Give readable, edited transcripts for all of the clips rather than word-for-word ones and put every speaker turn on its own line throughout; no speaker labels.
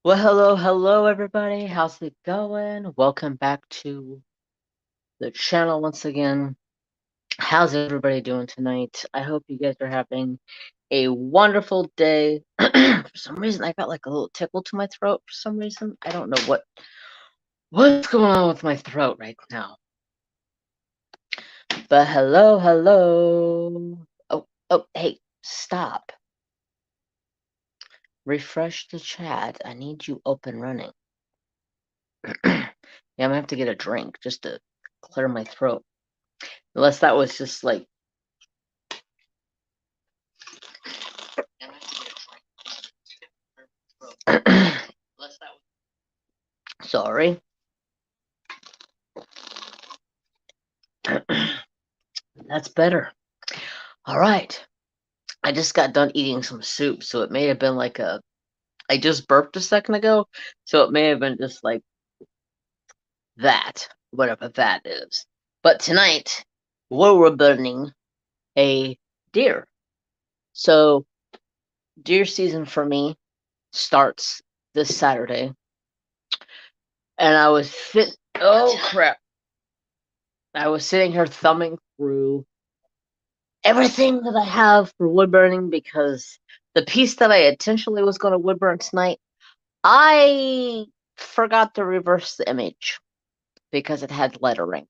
Well, hello, everybody. How's it going? Welcome back to the channel once again. How's everybody doing tonight? I hope you guys are having a wonderful day. For some reason, I got like a little tickle to my throat. For some reason, I don't know what's going on with my throat right now. But hello. Oh, hey, stop. Refresh the chat. I need you up and running. Yeah, I'm gonna have to get a drink just to clear my throat. Unless that was just like. Sorry. That's better. All right. I just got done eating some soup, so it may have been like a. I just burped a second ago, so it may have been just like that, whatever that is. But tonight, we're burning a deer. So, deer season for me starts this Saturday. And I was oh crap. I was sitting here thumbing through everything that I have for wood burning because the piece that I intentionally was going to wood burn tonight, I forgot to reverse the image because it had lettering.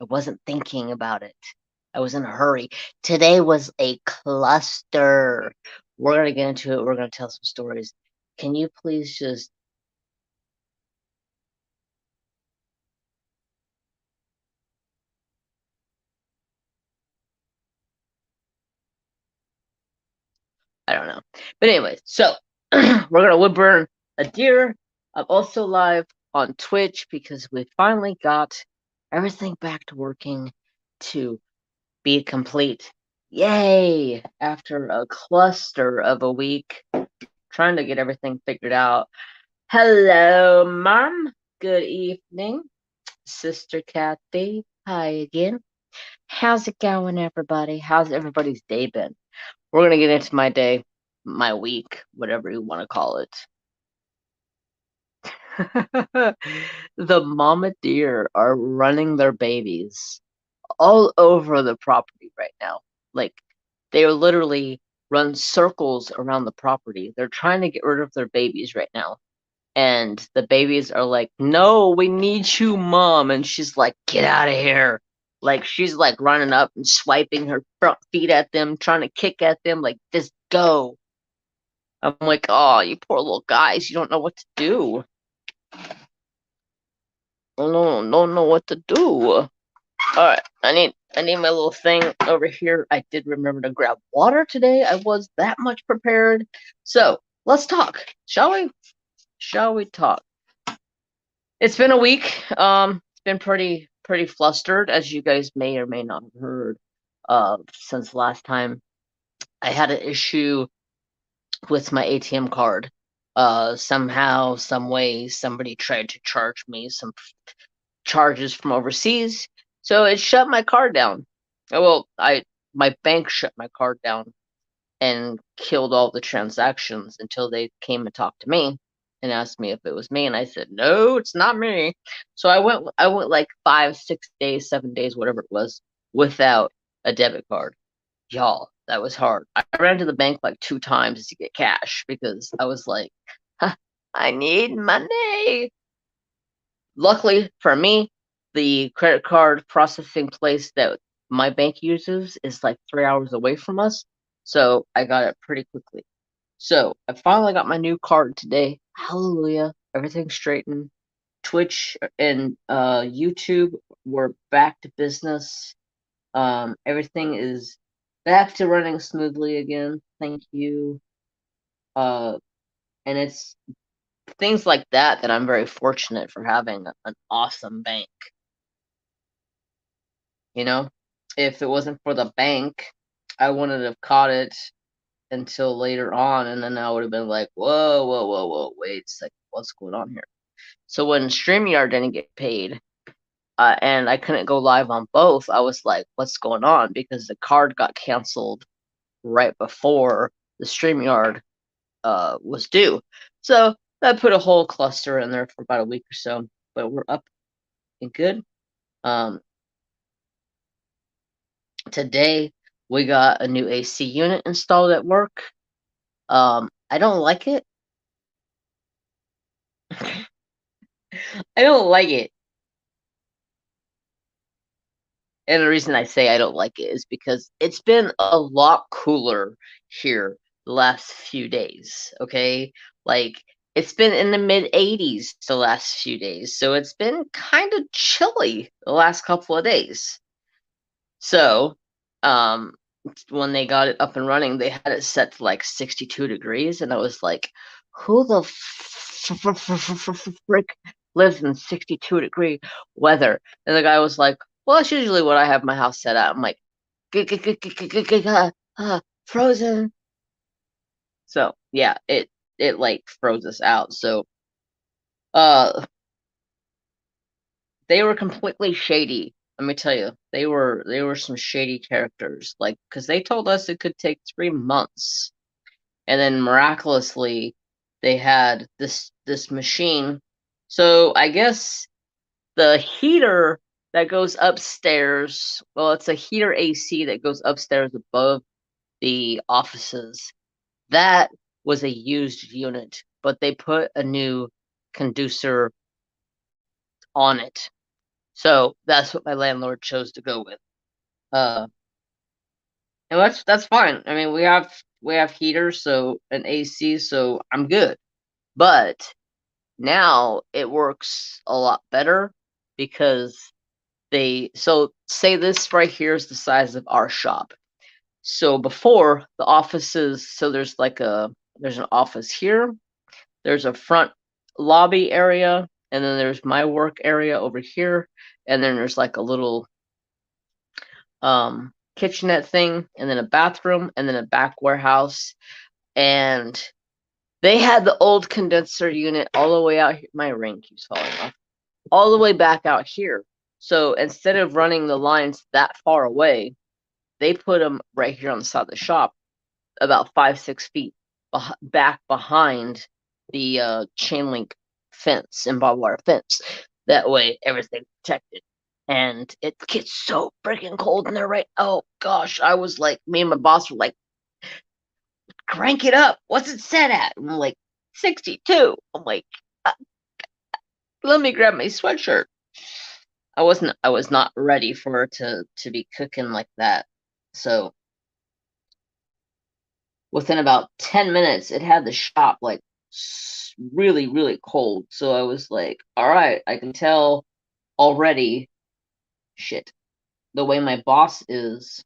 I wasn't thinking about it. I was in a hurry. Today was a cluster. We're going to get into it. We're going to tell some stories. Can you please just. I don't know. But anyway, so we're going to wood burn a deer. I'm also live on Twitch because we finally got everything back to working to be complete. Yay! After a cluster of a week trying to get everything figured out. Hello, Mom. Good evening. Sister Kathy. Hi again. How's it going, everybody? How's everybody's day been? We're going to get into my day, my week, whatever you want to call it. The mama deer are running their babies all over the property right now. Like, they are literally run circles around the property. They're trying to get rid of their babies right now. And the babies are like, no, we need you, mom. And she's like, get out of here. Like, she's like running up and swiping her front feet at them, trying to kick at them, like, just go. I'm like, oh, you poor little guys, you don't know what to do. No, don't know what to do. All right, I need my little thing over here. I did remember to grab water today. I was that much prepared. So let's talk, shall we? Shall we talk? It's been a week. It's been pretty flustered, as you guys may or may not have heard. Since last time, I had an issue with my ATM card. Somehow, some way, somebody tried to charge me some charges from overseas, so it shut my card down. Well, my bank shut my card down and killed all the transactions until they came and talked to me and asked me if it was me, and I said no, it's not me. So I went like 5, 6 days, 7 days, whatever it was, without a debit card. Y'all, that was hard. I ran to the bank like 2 times to get cash because I was like, huh, I need money. Luckily for me, the credit card processing place that my bank uses is like 3 hours away from us, so I got it pretty quickly. So I finally got my new card today. Hallelujah. Everything's straightened. Twitch and YouTube were back to business. Everything is back to running smoothly again. Thank you. Uh, and it's things like that that I'm very fortunate for having an awesome bank. You know, if it wasn't for the bank, I wouldn't have caught it until later on, and then I would have been like, whoa, wait a second, what's going on here? So when StreamYard didn't get paid, and I couldn't go live on both, I was like, what's going on? Because the card got canceled right before the StreamYard was due. So that put a whole cluster in there for about a week or so, but we're up and good. Today we got a new AC unit installed at work. I don't like it. I don't like it. And the reason I say I don't like it is because it's been a lot cooler here the last few days, okay? Like, it's been in the mid 80s the last few days, so it's been kind of chilly the last couple of days. So, um, when they got it up and running, they had it set to like 62 degrees, and I was like, who the frick lives in 62-degree weather? And the guy was like, well, that's usually what I have my house set at. I'm like, frozen. So yeah, it like froze us out. So uh they were completely shady. Let me tell you, they were some shady characters. Like, because they told us it could take 3 months, and then miraculously they had this machine. So I guess the heater that goes upstairs, well, it's a heater AC that goes upstairs above the offices. That was a used unit, but they put a new conducer on it. So that's what my landlord chose to go with. Uh, and that's fine. I mean, we have heaters, so an AC, so I'm good. But now it works a lot better because so say this right here is the size of our shop. So before the offices, so there's an office here, there's a front lobby area, and then there's my work area over here, and then there's like a little kitchenette thing, and then a bathroom, and then a back warehouse. And they had the old condenser unit all the way out here. My ring keeps falling off. All the way back out here. So instead of running the lines that far away, they put them right here on the side of the shop, about 5-6 feet back behind the chain link fence and barbed wire fence. That way, everything's protected. And it gets so freaking cold in there, right? Oh gosh, I was like, me and my boss were like, crank it up. What's it set at? And I'm like, 62. I'm like, uh, let me grab my sweatshirt. I was not ready for it to be cooking like that. So within about 10 minutes, it had the shop like really, really cold. So I was like, all right, I can tell already, shit, the way my boss is.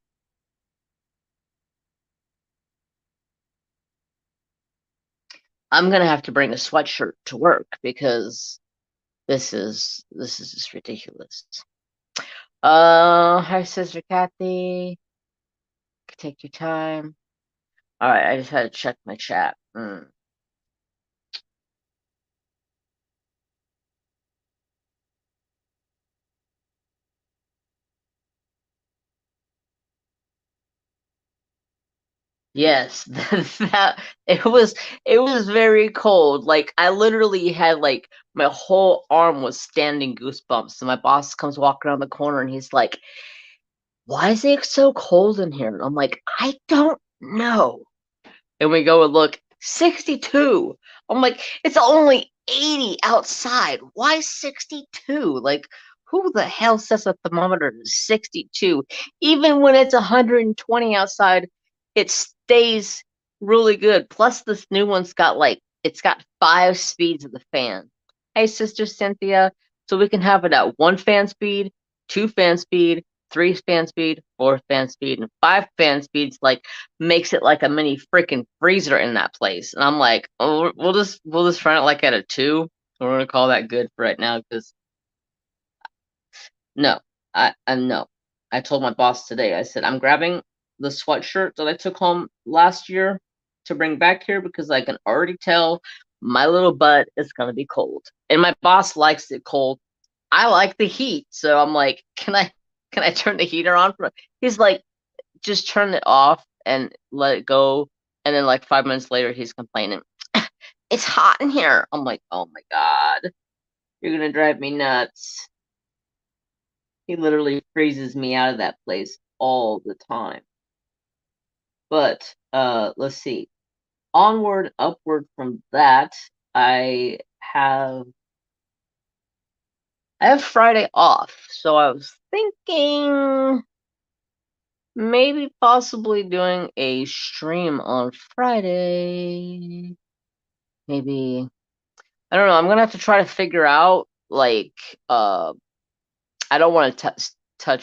I'm gonna have to bring a sweatshirt to work because this is just ridiculous. Hi, Sister Kathy. Take your time. All right, I just had to check my chat. Yes, that it was very cold. Like, I literally had like my whole arm was standing goosebumps. And my boss comes walking around the corner and he's like, "Why is it so cold in here?" And I'm like, "I don't know." And we go and look, 62. I'm like, it's only 80 outside. Why 62? Like, who the hell sets a thermometer to 62? Even when it's 120 outside, it stays really good. Plus, this new one's got like, it's got 5 speeds of the fan. Hey, Sister Cynthia. So we can have it at 1 fan speed, 2 fan speed, 3 fan speed, 4 fan speed, and 5 fan speeds. Like, makes it like a mini freaking freezer in that place. And I'm like, oh, we'll just run it like at a 2. We're gonna call that good for right now because no, I no. I told my boss today. I said I'm grabbing the sweatshirt that I took home last year to bring back here because I can already tell my little butt is gonna be cold. And my boss likes it cold. I like the heat, so I'm like, can I turn the heater on for? He's like, just turn it off and let it go. And then like 5 minutes later, he's complaining. it's hot in here. I'm like, oh my God, you're gonna drive me nuts. He literally freezes me out of that place all the time. But let's see. Onward, upward from that, I have Friday off, so I was thinking maybe possibly doing a stream on Friday. Maybe I don't know. I'm gonna have to try to figure out like I don't want to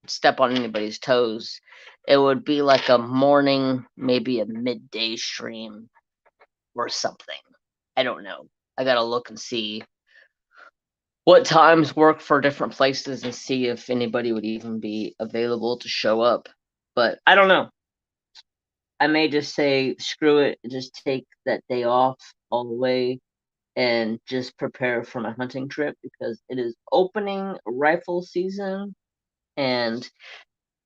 step on anybody's toes. It would be like a morning, maybe a midday stream or something. I don't know. I gotta look and see what times work for different places and see if anybody would even be available to show up. But I don't know. I may just say screw it, just take that day off all the way and just prepare for my hunting trip because it is opening rifle season, and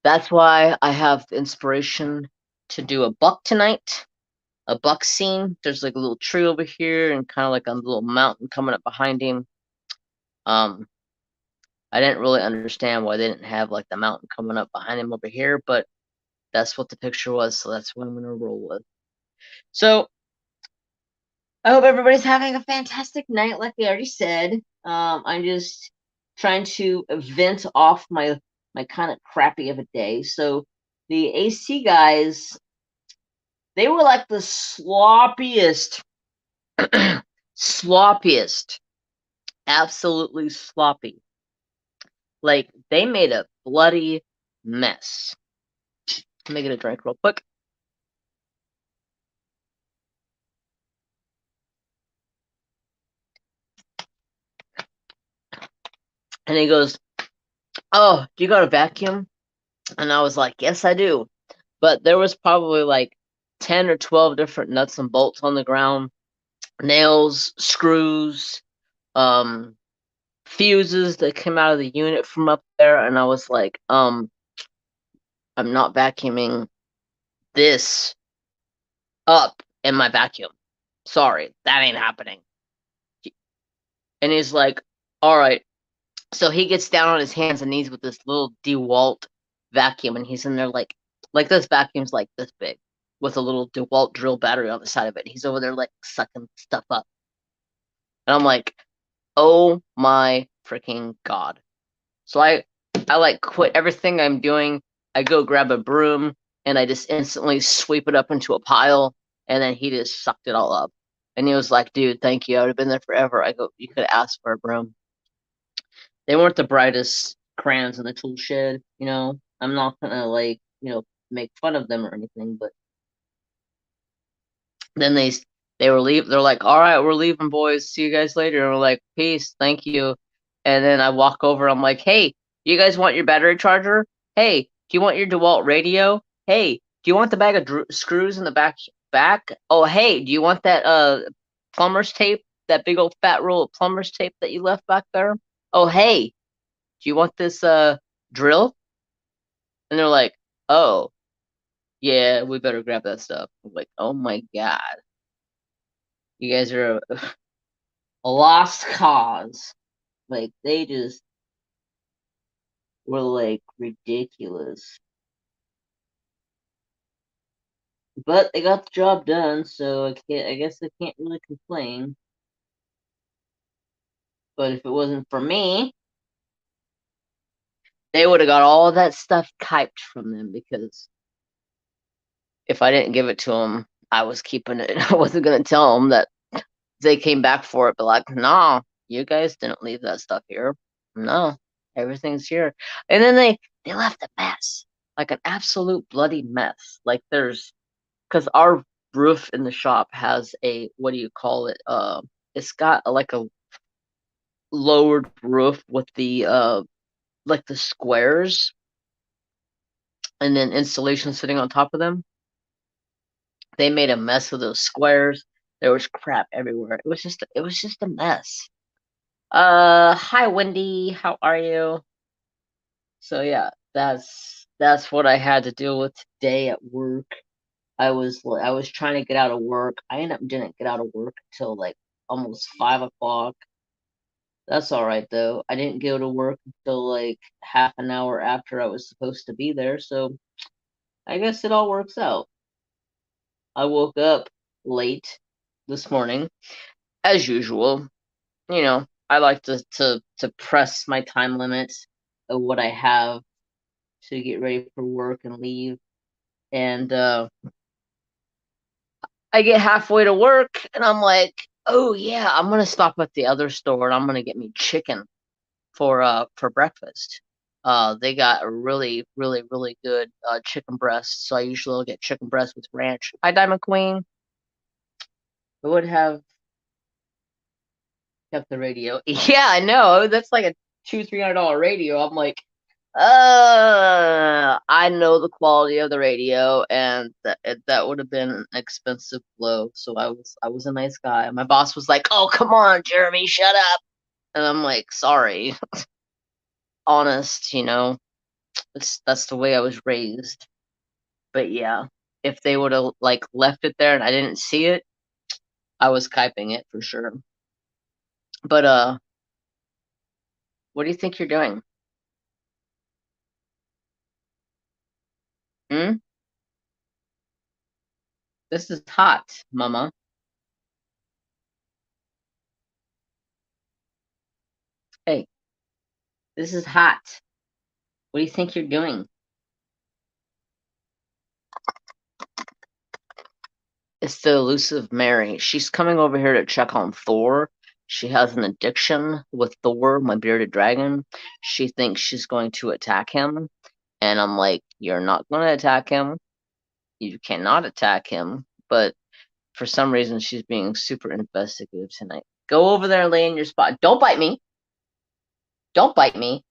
that's why I have the inspiration to do a buck tonight. A buck scene. There's like a little tree over here and kind of like a little mountain coming up behind him. I didn't really understand why they didn't have like the mountain coming up behind him over here, but that's what the picture was, so that's what I'm gonna roll with. So I hope everybody's having a fantastic night, like I already said. I'm just trying to vent off my kind of crappy of a day. So the AC guys, they were like the sloppiest, sloppiest, absolutely sloppy. Like they made a bloody mess. Let me get a drink real quick. And he goes, "Oh, do you got a vacuum?" And I was like, "Yes, I do." But there was probably like 10 or 12 different nuts and bolts on the ground, nails, screws, fuses that came out of the unit from up there. And I was like, I'm not vacuuming this up in my vacuum. Sorry, that ain't happening. And he's like, all right. So he gets down on his hands and knees with this little DeWalt vacuum, and he's in there like this vacuum's like this big with a little DeWalt drill battery on the side of it. He's over there like sucking stuff up. And I'm like, oh my freaking God. So I like quit everything I'm doing. I go grab a broom and I just instantly sweep it up into a pile, and then he just sucked it all up. And he was like, dude, thank you. I would have been there forever. I go, you could ask for a broom. They weren't the brightest crayons in the tool shed, you know. I'm not gonna like, make fun of them or anything, but then they were leave. They're like, all right, we're leaving, boys. See you guys later. And we're like, peace, thank you. And then I walk over. I'm like, hey, you guys want your battery charger? Hey, do you want your DeWalt radio? Hey, do you want the bag of screws in the back? Oh, hey, do you want that plumber's tape? That big old fat roll of plumber's tape that you left back there? Oh, hey, do you want this drill? And they're like, oh, yeah, we better grab that stuff. I'm like, oh my God, you guys are a lost cause. Like, they just were like ridiculous. But they got the job done, so I guess I can't really complain. But if it wasn't for me, they would have got all that stuff typed from them, because if I didn't give it to them, I was keeping it. I wasn't gonna tell them that they came back for it, but like, nah, you guys didn't leave that stuff here. No, everything's here. And then they left a mess, like an absolute bloody mess. Like because our roof in the shop has a, what do you call it? It's got like a lowered roof with the like the squares and then insulation sitting on top of them. They made a mess of those squares. There was crap everywhere. It was just a mess. Hi Wendy, how are you? So yeah, that's what I had to deal with today at work. I was trying to get out of work. I ended up didn't get out of work until like almost 5 o'clock. That's all right though. I didn't go to work until like half an hour after I was supposed to be there, so I guess it all works out. I woke up late this morning, as usual. You know, I like to press my time limit of what I have to get ready for work and leave. And I get halfway to work and I'm like, oh yeah, I'm gonna stop at the other store and I'm gonna get me chicken for breakfast. They got a really, really, really good chicken breast, so I usually will get chicken breast with ranch. Hi, Diamond Queen. I would have kept the radio. Yeah, I know. That's like a $200-300 radio. I'm like, I know the quality of the radio, and that would have been an expensive blow. So I was a nice guy. My boss was like, "Oh, come on, Jeremy, shut up," and I'm like, "Sorry, honest, that's the way I was raised." But yeah, if they would have like left it there and I didn't see it, I was kyping it for sure. But what do you think you're doing? Hmm? This is hot, Mama. Hey, this is hot. What do you think you're doing? It's the elusive Mary. She's coming over here to check on Thor. She has an addiction with Thor, my bearded dragon. She thinks she's going to attack him. And I'm like, you're not going to attack him. You cannot attack him. But for some reason, she's being super investigative tonight. Go over there and lay in your spot. Don't bite me. Don't bite me.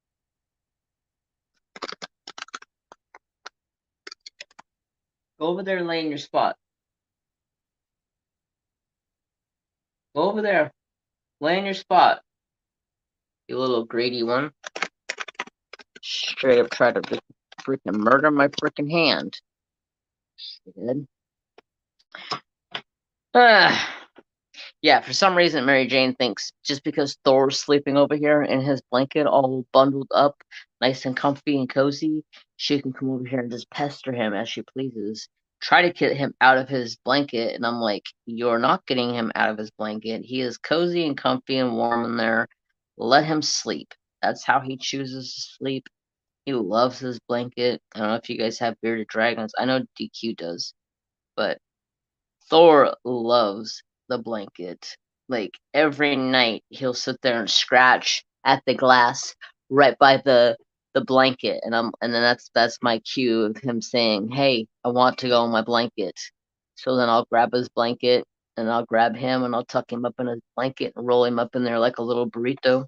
Go over there and lay in your spot. Go over there. Lay in your spot. You little greedy one. Straight up try to freaking murder my freaking hand. Did. Yeah, for some reason, Mary Jane thinks just because Thor's sleeping over here in his blanket, all bundled up, nice and comfy and cozy, she can come over here and just pester him as she pleases. Try to get him out of his blanket, and I'm like, you're not getting him out of his blanket. He is cozy and comfy and warm in there. Let him sleep. That's how he chooses to sleep. He loves his blanket. I don't know if you guys have bearded dragons. I know DQ does, but Thor loves the blanket. Like every night he'll sit there and scratch at the glass right by the blanket, and then that's my cue of him saying, "Hey, I want to go on my blanket." So then I'll grab his blanket and I'll grab him and I'll tuck him up in his blanket and roll him up in there like a little burrito,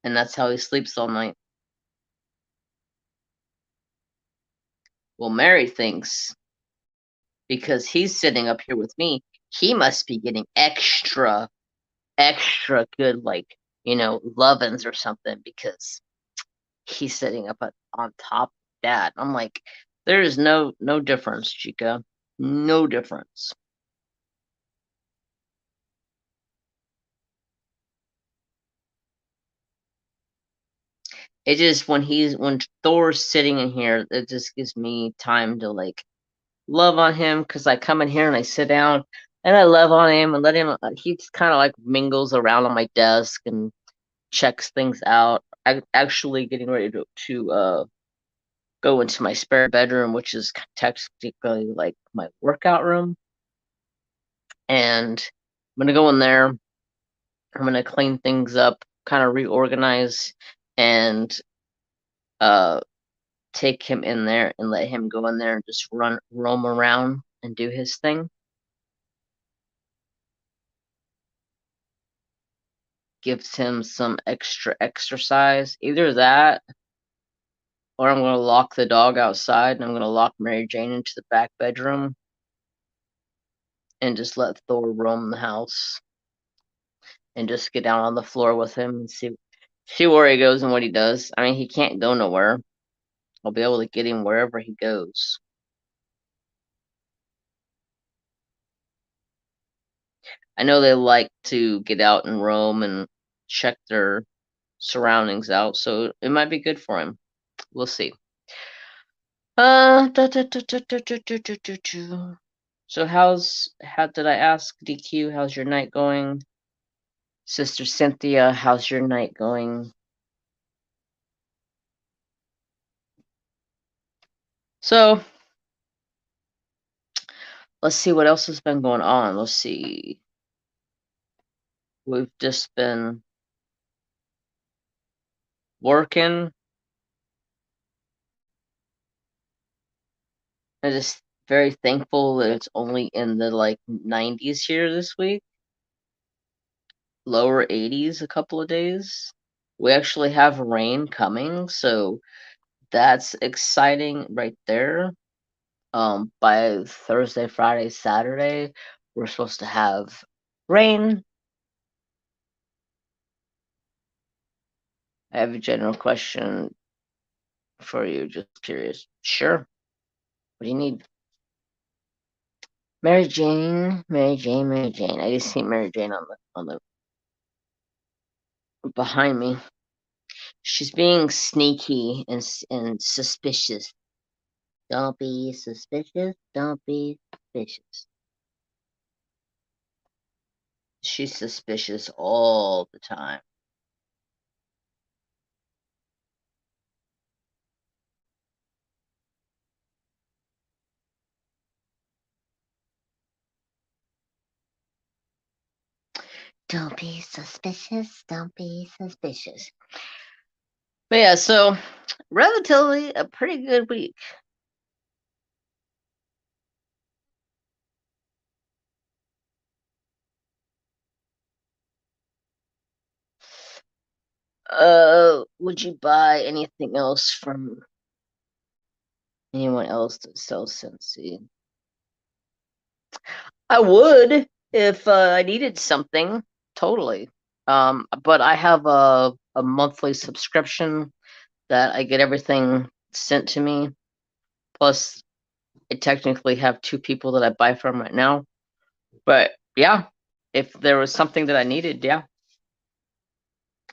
and that's how he sleeps all night. Well, Mary thinks because he's sitting up here with me, he must be getting extra good, like, lovin's or something because he's sitting up on top of that. I'm like, there is no difference, Chica. No difference. It just when Thor's sitting in here, it just gives me time to like love on him because I come in here and I sit down and I love on him and let him. He just kind of like mingles around on my desk and checks things out. I actually getting ready to go into my spare bedroom, which is technically like my workout room, and I'm gonna go in there. I'm gonna clean things up, kind of reorganize, and uh take him in there and let him go in there and just roam around and do his thing. Gives him some extra exercise. Either that or I'm gonna lock the dog outside and I'm gonna lock Mary Jane into the back bedroom and just let Thor roam the house and just get down on the floor with him and see where he goes and what he does. I mean, he can't go nowhere. I'll be able to get him wherever he goes. I know they like to get out and roam and check their surroundings out, so it might be good for him. We'll see. So how did I ask DQ, how's your night going? Sister Cynthia, how's your night going? So let's see what else has been going on. Let's see. We've just been working. I'm just very thankful that it's only in the like 90s here this week. Lower 80s a couple of days. We actually have rain coming, so that's exciting right there. By Thursday, Friday, Saturday, we're supposed to have rain. I have a general question for you, just curious. Sure. What do you need? Mary Jane, Mary Jane, Mary Jane. I just see Mary Jane on the behind me. She's being sneaky and suspicious. Don't be suspicious. Don't be suspicious. She's suspicious all the time. Don't be suspicious. Don't be suspicious. But yeah, so relatively a pretty good week. Would you buy anything else from anyone else that sells Scentsy? I would if I needed something, totally. But I have a monthly subscription that I get everything sent to me. Plus, I technically have two people that I buy from right now. But yeah, if there was something that I needed, yeah.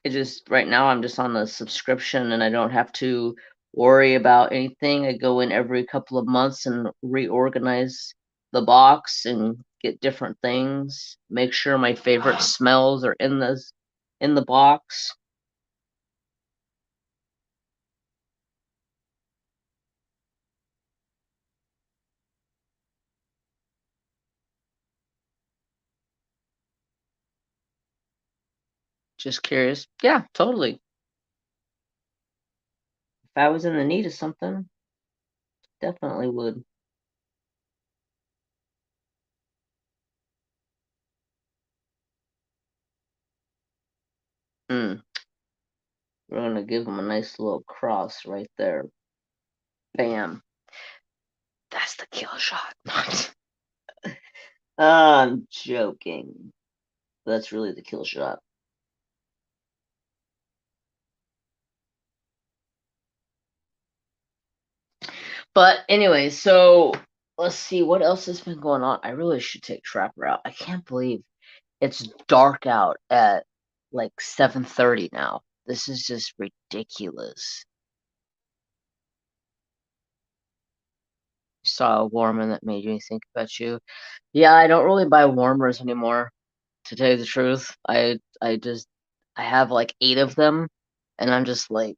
It just right now I'm just on the subscription and I don't have to worry about anything. I go in every couple of months and reorganize the box and get different things. Make sure my favorite smells are in the box. Just curious. Yeah, totally. If I was in the need of something, definitely would. Mm. We're gonna give them a nice little cross right there. Bam. That's the kill shot. I'm joking. That's really the kill shot. But anyway, so let's see what else has been going on. I really should take Trapper out. I can't believe it's dark out at like 7:30 now. This is just ridiculous. Saw a warmer that made me think about you. Yeah, I don't really buy warmers anymore, to tell you the truth. I have like 8 of them and I'm just like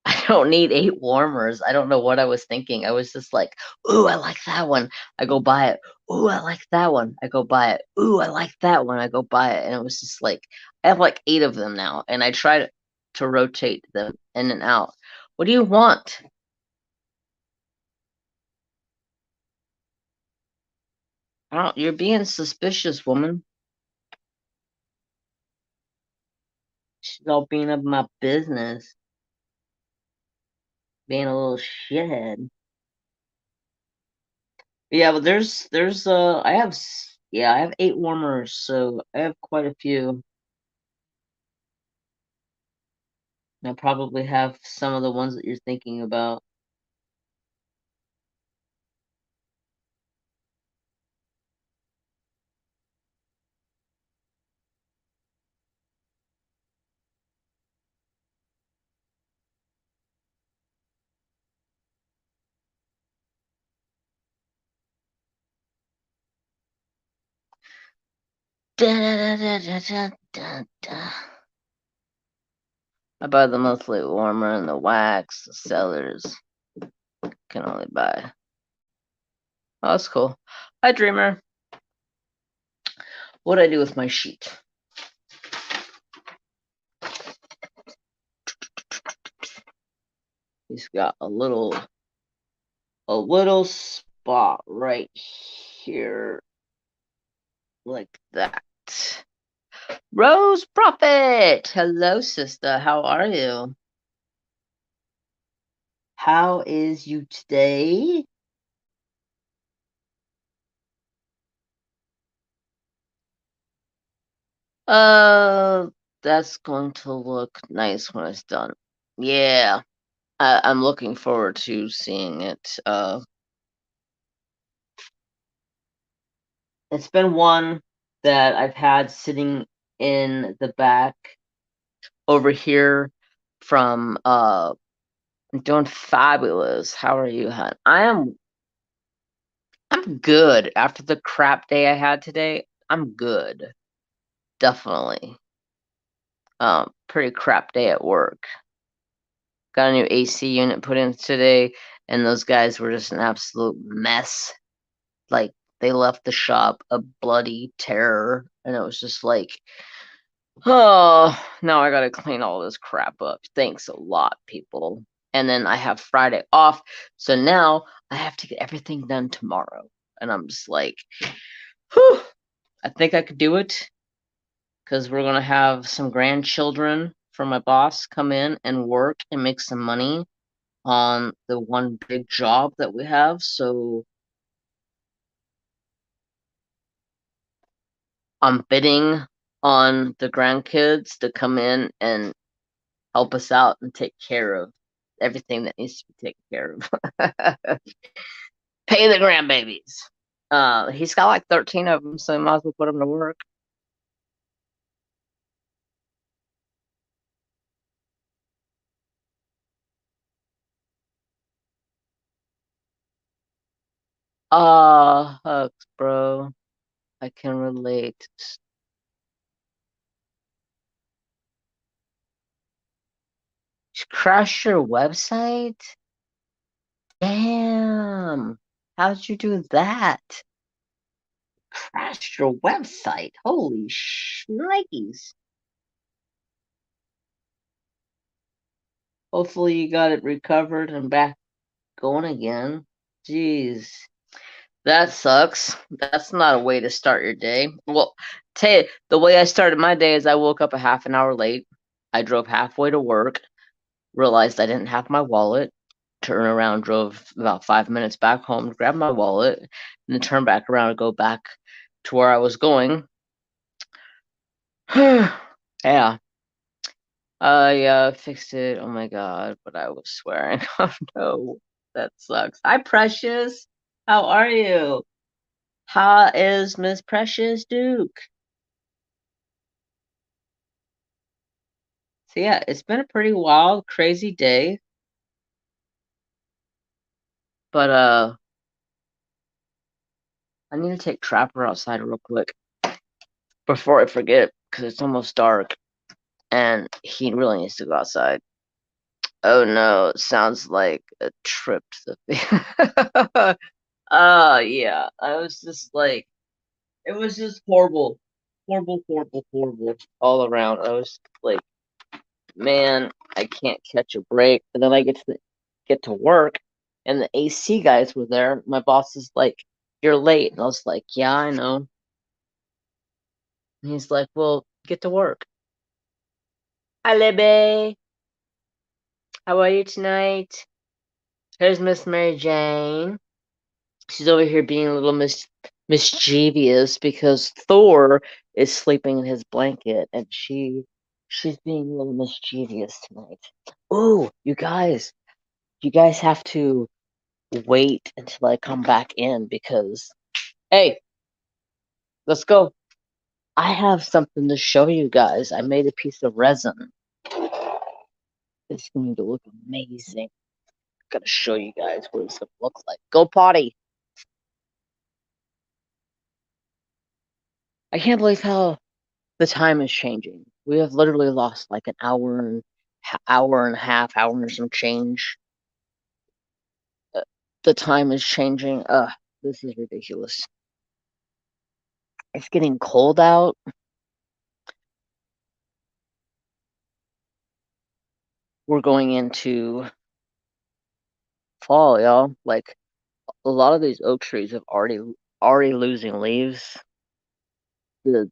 I don't need 8 warmers. I don't know what I was thinking. I was just like, "Ooh, I like that one." I go buy it. "Ooh, I like that one." I go buy it. "Ooh, I like that one." I go buy it. And it was just like I have like 8 of them now and I try to rotate them in and out. What do you want? I don't, you're being suspicious, woman. She's all being up my business, being a little shithead. Yeah, but there's I have yeah, I have 8 warmers, so I have quite a few. I probably have some of the ones that you're thinking about. I buy the monthly warmer and the wax. The sellers can only buy. Oh, that's cool. Hi, Dreamer. What'd I do with my sheet? He's got a little spot right here, like that. Rose Prophet! Hello, sister. How are you? How is you today? Uh, that's going to look nice when it's done. Yeah, I'm looking forward to seeing it. It's been one that I've had sitting in the back over here from I'm doing fabulous. How are you, hon? I'm good. After the crap day I had today, I'm good. Definitely. Pretty crap day at work. Got a new AC unit put in today, and those guys were just an absolute mess. Like, they left the shop a bloody terror, and it was just like, oh, now I gotta clean all this crap up. Thanks a lot, people. And then I have Friday off, so now I have to get everything done tomorrow. And I'm just like, whew, I think I could do it, because we're gonna have some grandchildren from my boss come in and work and make some money on the one big job that we have. So I'm bidding on the grandkids to come in and help us out and take care of everything that needs to be taken care of. Pay the grandbabies. He's got like 13 of them, so we might as well put them to work. Hugs, bro. I can relate. Crash your website? Damn. How'd you do that? Crashed your website. Holy shnikes. Hopefully you got it recovered and back going again. Jeez. That sucks. That's not a way to start your day. Well, tell you, the way I started my day is I woke up a half an hour late. I drove halfway to work, realized I didn't have my wallet, turned around, drove about 5 minutes back home, grabbed my wallet, and then turned back around and go back to where I was going. Yeah. I fixed it. Oh my god, but I was swearing. Oh no, that sucks. Hi, Precious. How are you? How is Miss Precious Duke? So yeah, it's been a pretty wild, crazy day. But I need to take Trapper outside real quick before I forget, because it's almost dark and he really needs to go outside. Oh no, it sounds like a trip to the yeah. I was just like, it was just horrible. Horrible, horrible, horrible all around. I was like, man, I can't catch a break. And then I get to work, and the AC guys were there. My boss is like, "You're late," and I was like, "Yeah, I know." And he's like, "Well, get to work." Hi, Libby. How are you tonight? Here's Miss Mary Jane. She's over here being a little mischievous because Thor is sleeping in his blanket, and she's being a little mischievous tonight. Ooh, you guys have to wait until I come back in because, hey, let's go. I have something to show you guys. I made a piece of resin. It's going to look amazing. Gotta show you guys what it's gonna look like. Go potty. I can't believe how the time is changing. We have literally lost like an hour and a half, hour and some change. The time is changing. This is ridiculous. It's getting cold out. We're going into fall, y'all. Like a lot of these oak trees have already losing leaves. The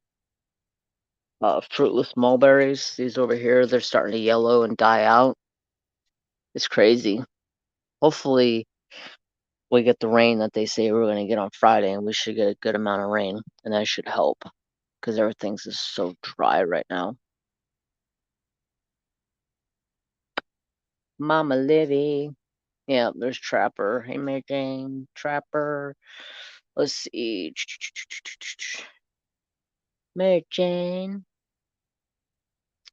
fruitless mulberries, these over here, they're starting to yellow and die out. It's crazy. Hopefully, we get the rain that they say we're going to get on Friday, and we should get a good amount of rain, and that should help because everything's just so dry right now. Mama Livy. Yeah, there's Trapper. Hey, Mary Jane. Trapper. Let's see. Mary Jane.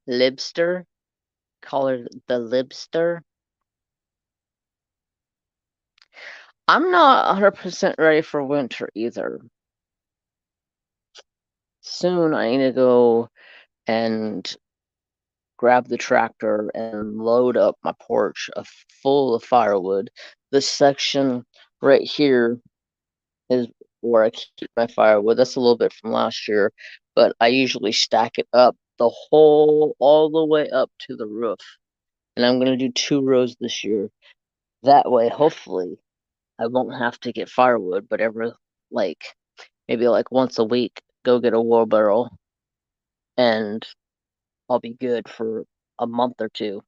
Libster. Call her the Libster. I'm not 100% ready for winter either. Soon I need to go and grab the tractor and load up my porch full of firewood. This section right here is where I keep my firewood. That's a little bit from last year, but I usually stack it up all the way up to the roof. And I'm going to do 2 rows this year. That way, hopefully, I won't have to get firewood, but maybe like once a week, go get a wheelbarrow and I'll be good for a month or two.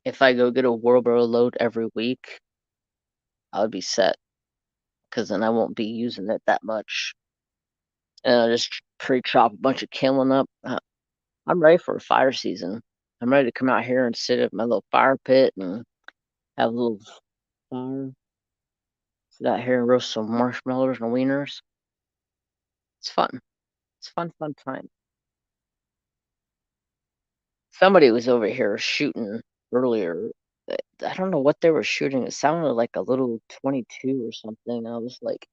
If I go get a wheelbarrow load every week, I would be set because then I won't be using it that much. And I'll just pre-chop a bunch of kiln up. I'm ready for a fire season. I'm ready to come out here and sit at my little fire pit and have a little fire. Sit out here and roast some marshmallows and wieners. It's fun. It's fun time. Somebody was over here shooting earlier. I don't know what they were shooting. It sounded like a little 22 or something. I was like,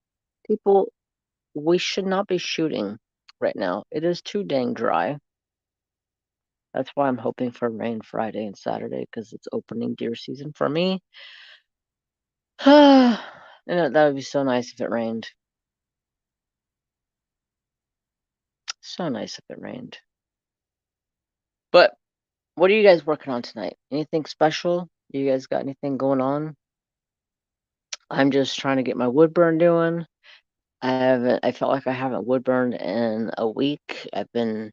people, we should not be shooting right now. It is too dang dry. That's why I'm hoping for rain Friday and Saturday because it's opening deer season for me. And that would be so nice if it rained. So nice if it rained. But what are you guys working on tonight? Anything special? You guys got anything going on? I'm just trying to get my wood burn doing. I felt like I haven't wood burned in a week. I've been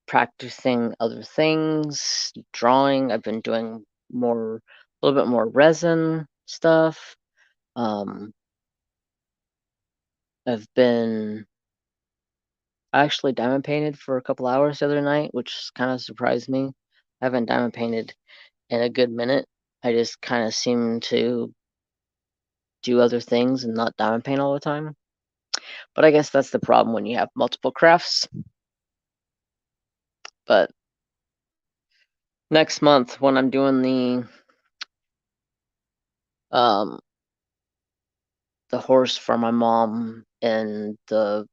practicing other things, drawing. I've been doing a little bit more resin stuff. I actually diamond painted for a couple hours the other night, which kind of surprised me. I haven't diamond painted in a good minute. I just kind of seem to do other things and not diamond paint all the time. But I guess that's the problem when you have multiple crafts. But next month when I'm doing the horse for my mom and the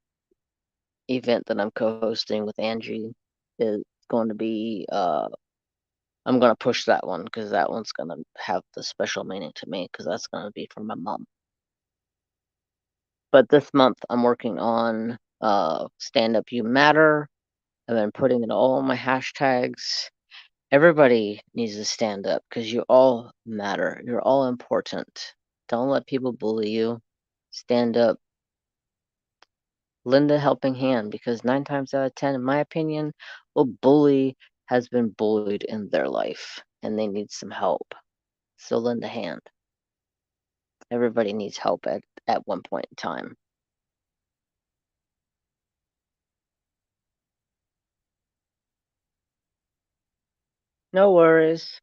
event that I'm co-hosting with Angie is going to be I'm going to push that one because that one's going to have the special meaning to me because that's going to be for my mom. But this month I'm working on Stand Up You Matter. I've been putting in all my hashtags. Everybody needs to stand up because you all matter. You're all important. Don't let people bully you. Stand up. Lend a helping hand because 9 times out of 10, in my opinion, a bully has been bullied in their life and they need some help. So lend a hand. Everybody needs help at one point in time. No worries.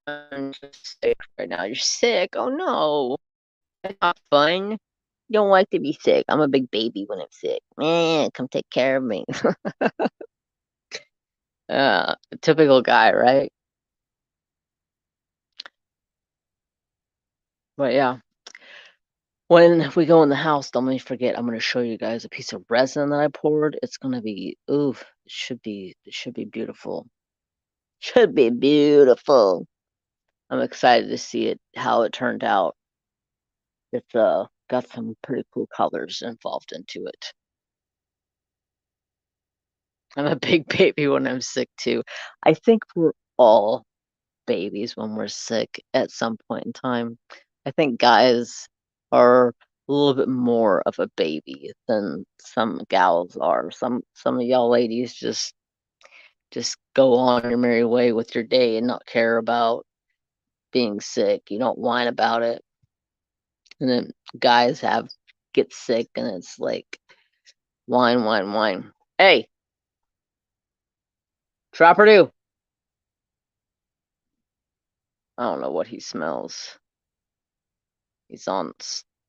I'm just sick right now. You're sick? Oh no. That's not fun. You don't like to be sick. I'm a big baby when I'm sick. Man, come take care of me. Typical guy, right? But yeah. When we go in the house, don't let me forget. I'm gonna show you guys a piece of resin that I poured. It's gonna be oof. It should be beautiful. Should be beautiful. I'm excited to see it how it turned out. It's got some pretty cool colors involved into it. I'm a big baby when I'm sick too. I think we're all babies when we're sick at some point in time. I think guys are a little bit more of a baby than some gals are. Some of y'all ladies just go on your merry way with your day and not care about being sick. You don't whine about it. And then guys get sick and it's like whine, whine, whine. Hey, Trapper do. I don't know what he smells. He's on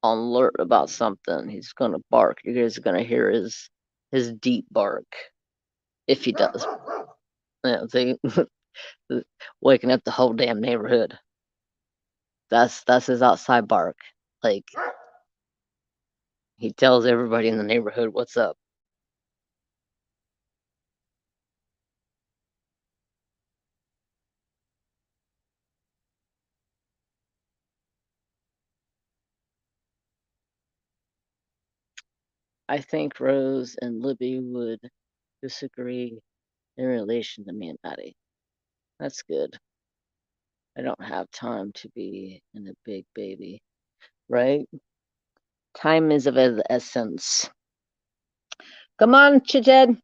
alert about something. He's gonna bark. You guys are gonna hear his deep bark if he does. Yeah, see, waking up the whole damn neighborhood. That's his outside bark. Like he tells everybody in the neighborhood what's up. I think Rose and Libby would disagree in relation to me and Maddie. That's good. I don't have time to be in a big baby, right? Time is of the essence. Come on, Chited.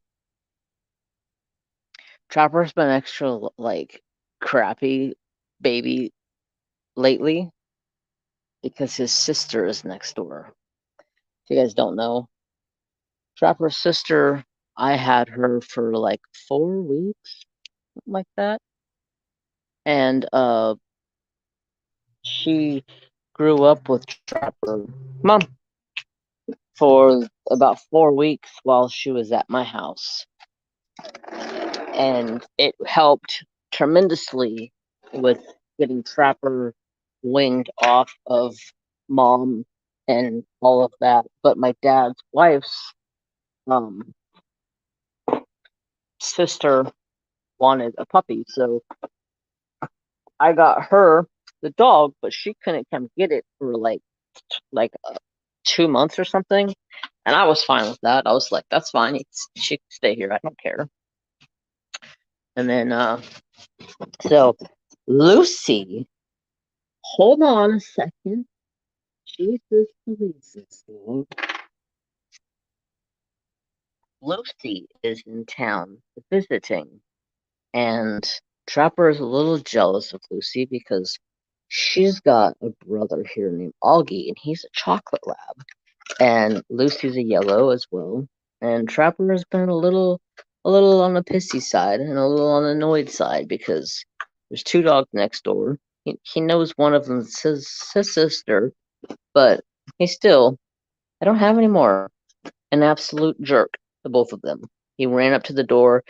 Trapper's been extra like crappy baby lately because his sister is next door. If you guys don't know, Trapper's sister, I had her for like 4 weeks, something like that, and she grew up with Trapper, mom, for about 4 weeks while she was at my house, and it helped tremendously with getting Trapper winged off of mom and all of that. But my dad's wife's um, sister wanted a puppy, so I got her the dog, but she couldn't come get it for like 2 months or something. And I was fine with that. I was like, that's fine. She can stay here. I don't care. And then, so Lucy, hold on a second. Jesus Louises. Lucy is in town visiting, and Trapper is a little jealous of Lucy because she's got a brother here named Augie, and he's a chocolate lab. And Lucy's a yellow as well. And Trapper has been a little on the pissy side and a little on the annoyed side because there's two dogs next door. He knows one of them's his sister, but he still, I don't have any more. An absolute jerk, the both of them. He ran up to the door.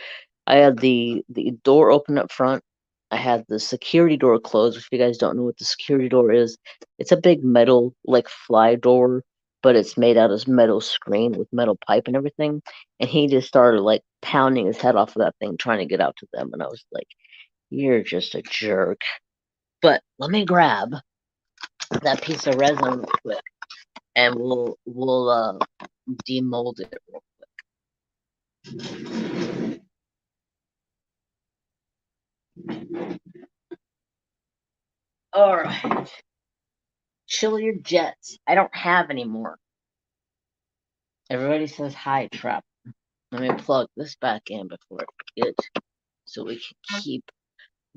I had the door open up front. I had the security door closed. If you guys don't know what the security door is, it's a big metal like fly door, but it's made out of metal screen with metal pipe and everything. And he just started like pounding his head off of that thing, trying to get out to them. And I was like, "You're just a jerk." But let me grab that piece of resin real quick, and we'll demold it. All right. Chill your jets. I don't have any more. Everybody says hi, Trap. Let me plug this back in before I forget so we can keep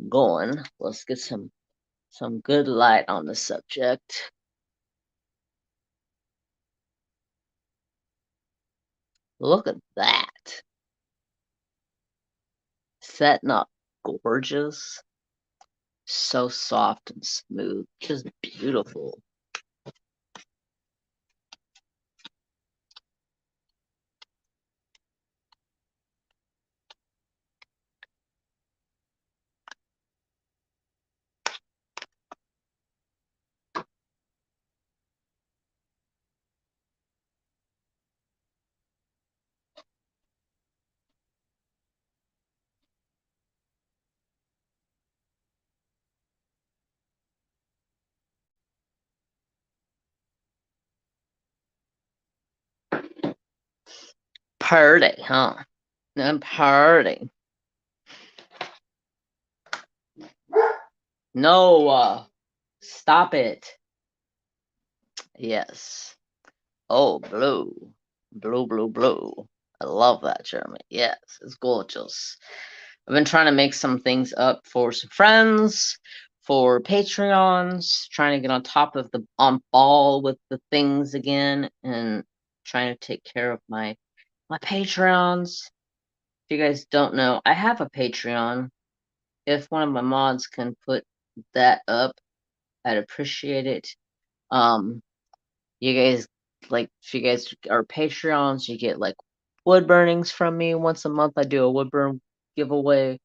going. Let's get some good light on the subject. Look at that. Is that not gorgeous? So soft and smooth. Just beautiful. Party, huh? And party. No, stop it. Yes. Oh, blue. Blue, blue, blue. I love that, Jeremy. Yes, it's gorgeous. I've been trying to make some things up for some friends, for Patreons, trying to get on top of the on ball with the things again, and trying to take care of my Patreons. If you guys don't know, I have a Patreon. If one of my mods can put that up, I'd appreciate it. You guys, like, if you guys are Patreons, you get like wood burnings from me once a month. I do a wood burn giveaway.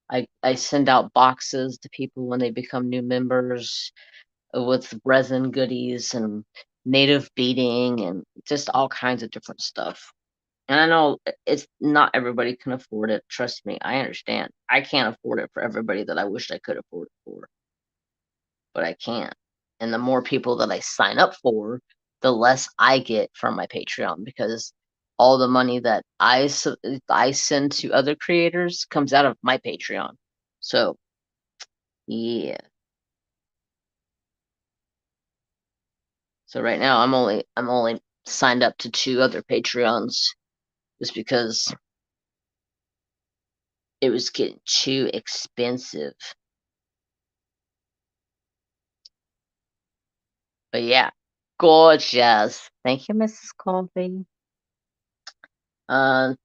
I send out boxes to people when they become new members with resin goodies and native beading and just all kinds of different stuff. And I know it's not everybody can afford it. Trust me, I understand. I can't afford it for everybody that I wish I could afford it for, but I can't. And the more people that I sign up for, the less I get from my Patreon, because all the money that I send to other creators comes out of my Patreon. So, yeah. So right now I'm only signed up to 2 other Patreons just because it was getting too expensive. But yeah, gorgeous. Thank you, Mrs. Coffee.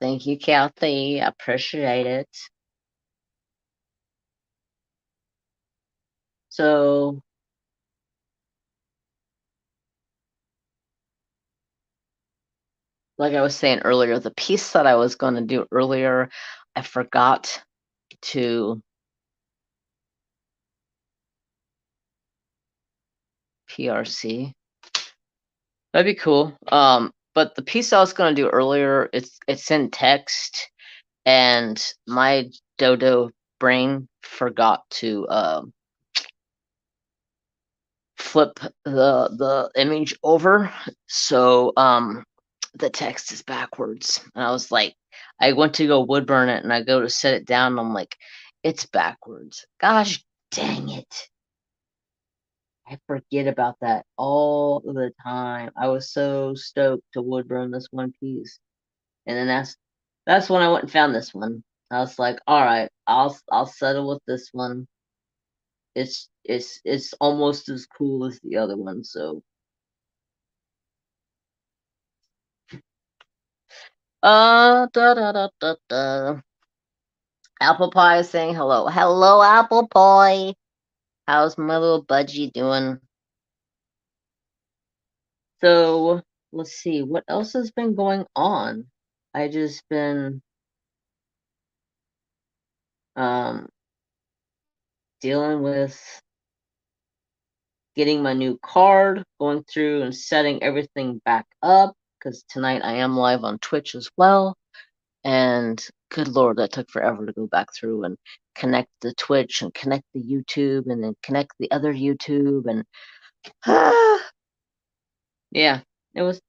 Thank you, Kathy. I appreciate it. So, like I was saying earlier, the piece that I was going to do earlier, I forgot to PRC. That'd be cool. But the piece I was going to do earlier, it's in text, and my dodo brain forgot to flip the image over, so the text is backwards. And I was like, I went to go wood burn it, and I go to set it down, and I'm like, it's backwards. Gosh dang it. I forget about that all the time. I was so stoked to wood burn this one piece. And then that's when I went and found this one. I was like, all right, I'll settle with this one. It's almost as cool as the other one, so da da da da da. Apple Pie is saying hello. Hello, Apple Pie. How's my little budgie doing? So let's see, what else has been going on? I just been um dealing with getting my new card, going through and setting everything back up, because tonight I am live on Twitch as well. And good Lord, that took forever to go back through and connect the Twitch and connect the YouTube and then connect the other YouTube. And yeah, it was,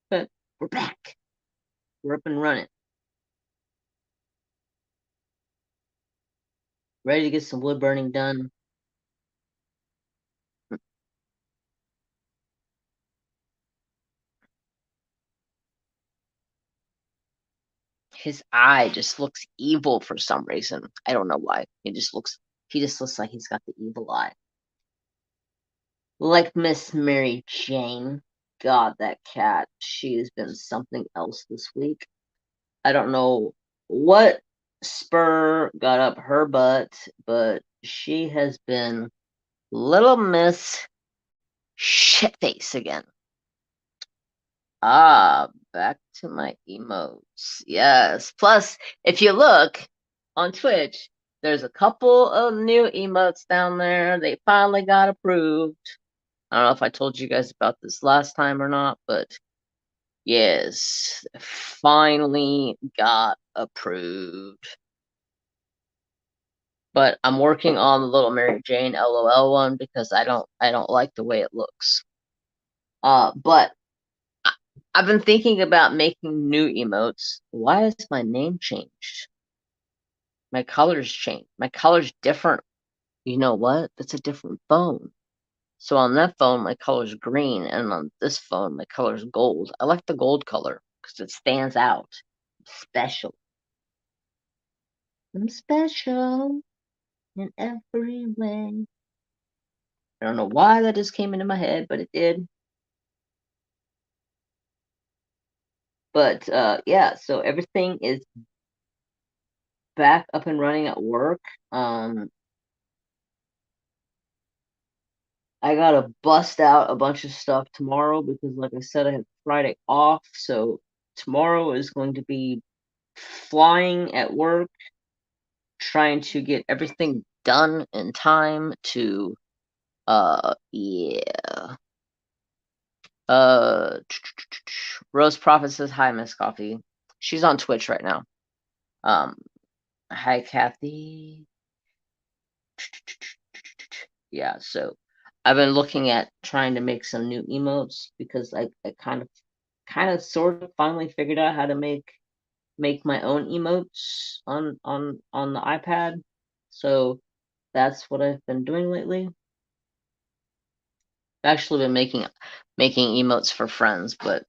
but we're back. We're up and running. Ready to get some wood burning done. His eye just looks evil for some reason. I don't know why. He just looks like he's got the evil eye. Like Miss Mary Jane. God, that cat. She has been something else this week. I don't know what spur got up her butt, but she has been Little Miss Shitface again. Ah, back to my emotes. Yes. Plus, if you look on Twitch, there's a couple of new emotes down there. They finally got approved. I don't know if I told you guys about this last time or not, but yes, finally got approved. But I'm working on the Little Mary Jane LOL one because I don't like the way it looks. But I've been thinking about making new emotes. Why is my name changed? My color's changed. My color's different. You know what? That's a different phone. So on that phone, my color's green, and on this phone, my color's gold. I like the gold color because it stands out. Special. I'm special in every way. I don't know why that just came into my head, but it did. But yeah, so everything is back up and running at work. I gotta bust out a bunch of stuff tomorrow because, like I said, I have Friday off. So tomorrow is going to be flying at work, trying to get everything done in time to, yeah. Uh, Rose Prophet says hi, Miss Coffee. She's on Twitch right now. Hi, Kathy. Yeah, so I've been looking at trying to make some new emotes because I kind of sort of finally figured out how to make my own emotes on the iPad. So that's what I've been doing lately. I've actually been making emotes for friends, but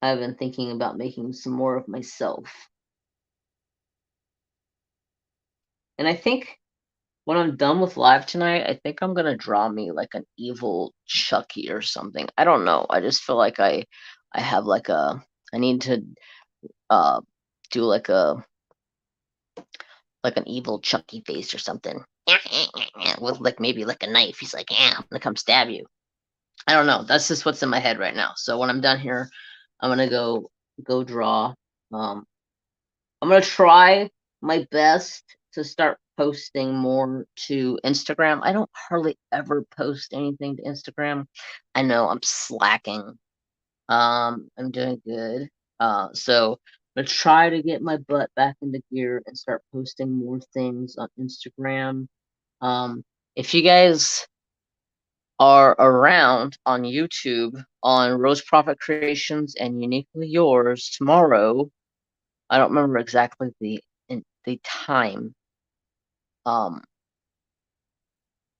I've been thinking about making some more of myself. And I think when I'm done with live tonight, I think I'm gonna draw me like an evil Chucky or something. I don't know. I just feel like I have like I need to uh do like an evil Chucky face or something. With like maybe like a knife. He's like, yeah, I'm gonna come stab you. I don't know. That's just what's in my head right now. So when I'm done here, I'm gonna go draw. I'm gonna try my best to start posting more to Instagram. I don't hardly ever post anything to Instagram. I know I'm slacking. I'm doing good. So I'm gonna try to get my butt back into gear and start posting more things on Instagram. If you guys are around on YouTube on Rose Prophet Creations and Uniquely Yours tomorrow, I don't remember exactly the time. Um,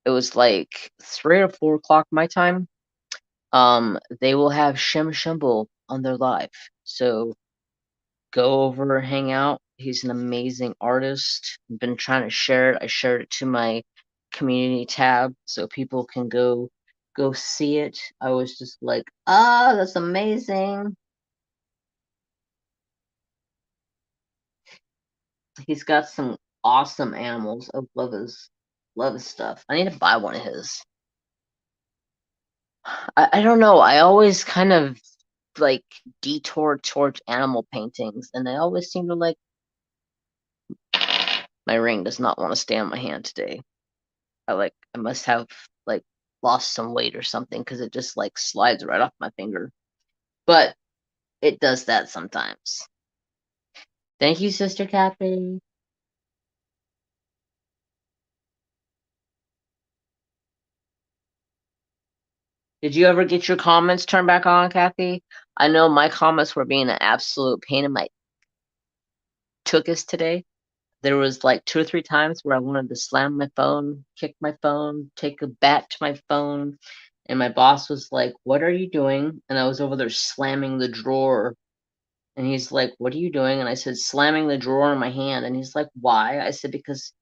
it was like 3 or 4 o'clock my time. They will have Shem Shumble on their live, so go over, hang out. He's an amazing artist. I've been trying to share it. I shared it to my community tab so people can go see it. I was just like, ah, that's amazing. He's got some awesome animals. I love his stuff. I need to buy one of his. I don't know. I always kind of like detour towards animal paintings, and I always seem to like. My ring does not want to stay on my hand today. I must have like lost some weight or something because it just like slides right off my finger. But it does that sometimes. Thank you, Sister Kathy. Did you ever get your comments turned back on, Kathy? I know my comments were being an absolute pain in my tuchus today. There was like 2 or 3 times where I wanted to slam my phone, kick my phone, take a bat to my phone, and my boss was like, "What are you doing?" And I was over there slamming the drawer, and he's like, "What are you doing?" And I said, "Slamming the drawer in my hand." And he's like, "Why?" I said, "Because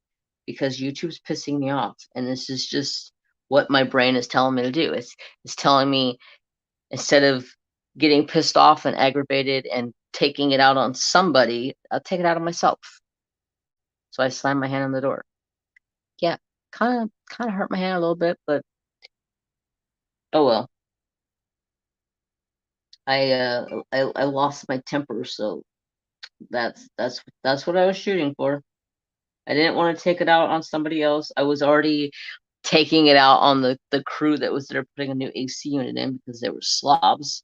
YouTube's pissing me off, and this is just what my brain is telling me to do. It's telling me instead of getting pissed off and aggravated and taking it out on somebody, I'll take it out on myself." So I slammed my hand on the door. Yeah, kind of hurt my hand a little bit, but oh well. I lost my temper, so that's what I was shooting for. I didn't want to take it out on somebody else. I was already taking it out on the crew that was there putting a new AC unit in because they were slobs.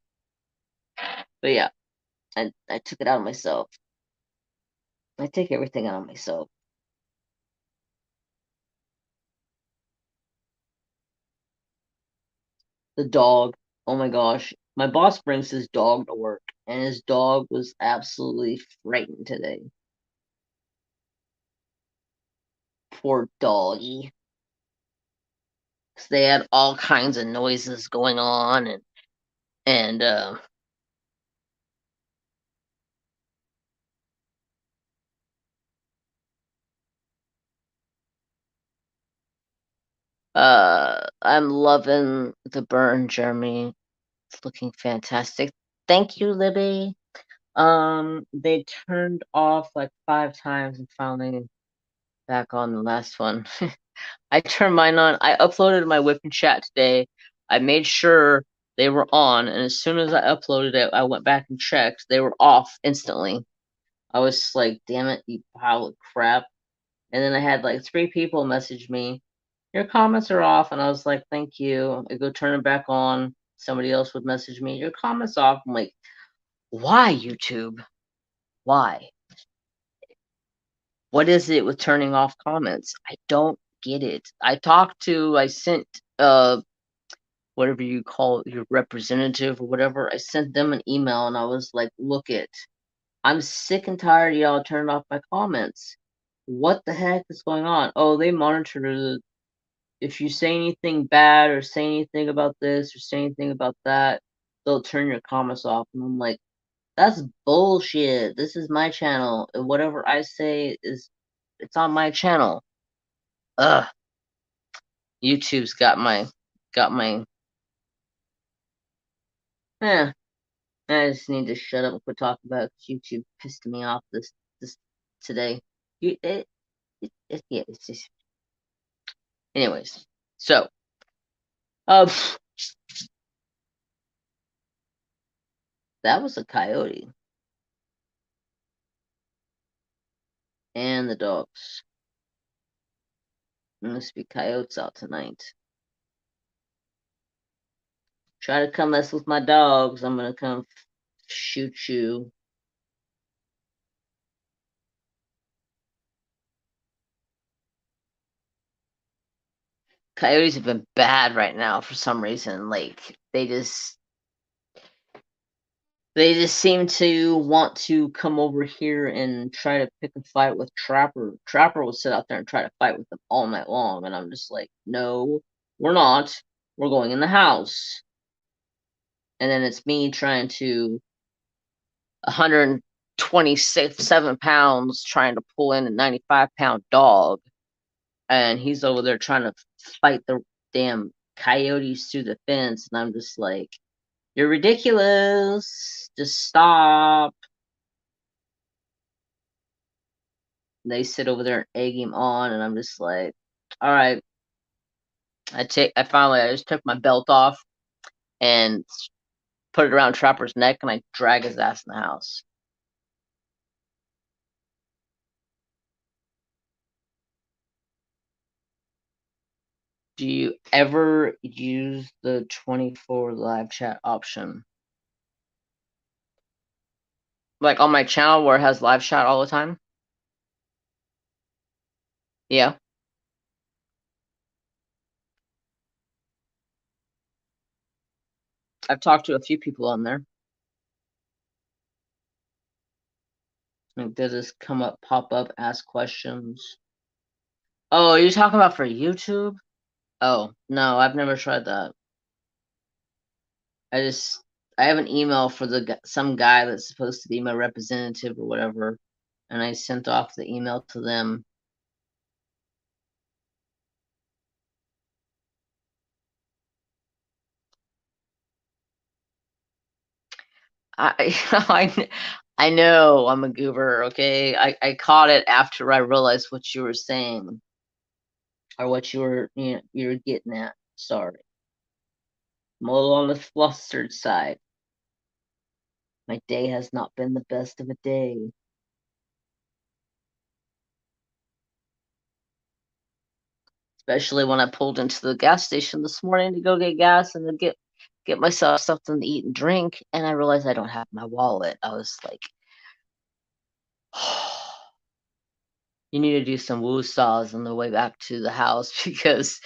But yeah, I took it out on myself. I take everything out on myself. The dog. Oh my gosh. My boss brings his dog to work, and his dog was absolutely frightened today. Poor doggy. 'Cause they had all kinds of noises going on, and I'm loving the burn, Jeremy. It's looking fantastic. Thank you, Libby. They turned off like 5 times and finally back on the last one. I turned mine on. I uploaded my whip and chat today. I made sure they were on, and as soon as I uploaded it, I went back and checked. They were off instantly. I was like, damn it, you pile of crap. And then I had like 3 people message me, your comments are off. And I was like, thank you. I go turn it back on. Somebody else would message me, your comments off. I'm like, why, YouTube? Why? What is it with turning off comments? I don't get it. I sent whatever you call it, your representative or whatever. I sent them an email and I was like, look it, I'm sick and tired of y'all turning off my comments. What the heck is going on? Oh, they monitor if you say anything bad or say anything about this or say anything about that, they'll turn your comments off. And I'm like, that's bullshit. This is my channel, and whatever I say it's on my channel. Ugh. YouTube's got my eh. I just need to shut up and quit talking about it 'cause YouTube pissed me off this today. Yeah, it's just anyways. So uh that was a coyote and the dogs. There must be coyotes out tonight. Try to come mess with my dogs, I'm gonna come shoot you. Coyotes have been bad right now for some reason. Like they just seem to want to come over here and try to pick a fight with Trapper. Trapper will sit out there and try to fight with them all night long, and I'm just like, no, we're not. We're going in the house. And then it's me trying to 127 pounds trying to pull in a 95-pound dog, and he's over there trying to fight the damn coyotes through the fence, and I'm just like, you're ridiculous. Just stop. And they sit over there and egg him on, and I'm just like, all right. I just took my belt off and put it around Trapper's neck, and I drag his ass in the house. Do you ever use the 24 live chat option? Like on my channel where it has live chat all the time? Yeah. I've talked to a few people on there. Like, does this pop up, ask questions? Oh, are you talking about for YouTube? Oh, no, I've never tried that. I have an email for some guy that's supposed to be my representative or whatever, and I sent off the email to them. I I know I'm a goober, okay? I caught it after I realized what you were saying or what you were getting at. Sorry. I'm a little on the flustered side. My day has not been the best of a day. Especially when I pulled into the gas station this morning to go get gas and to get myself something to eat and drink, and I realized I don't have my wallet. I was like, you need to do some woo saws on the way back to the house because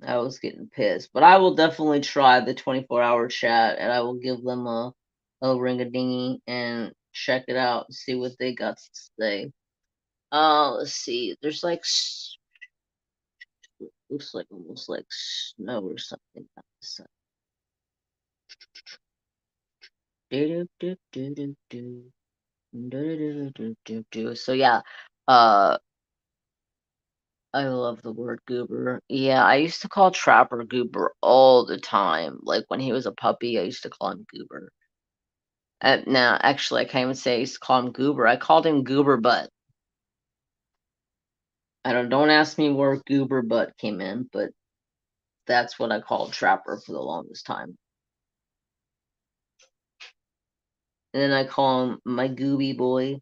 I was getting pissed. But I will definitely try the 24-hour chat, and I will give them a ring-a-dingy and check it out and see what they got to say. Let's see. There's like looks like almost like snow or something on the side. So yeah, I love the word goober. Yeah, I used to call Trapper Goober all the time. Like when he was a puppy, I used to call him Goober. Now, actually, I can't even say I used to call him Goober. I called him Goober Butt. I don't ask me where Goober Butt came in, but that's what I called Trapper for the longest time. And then I call him my Gooby Boy.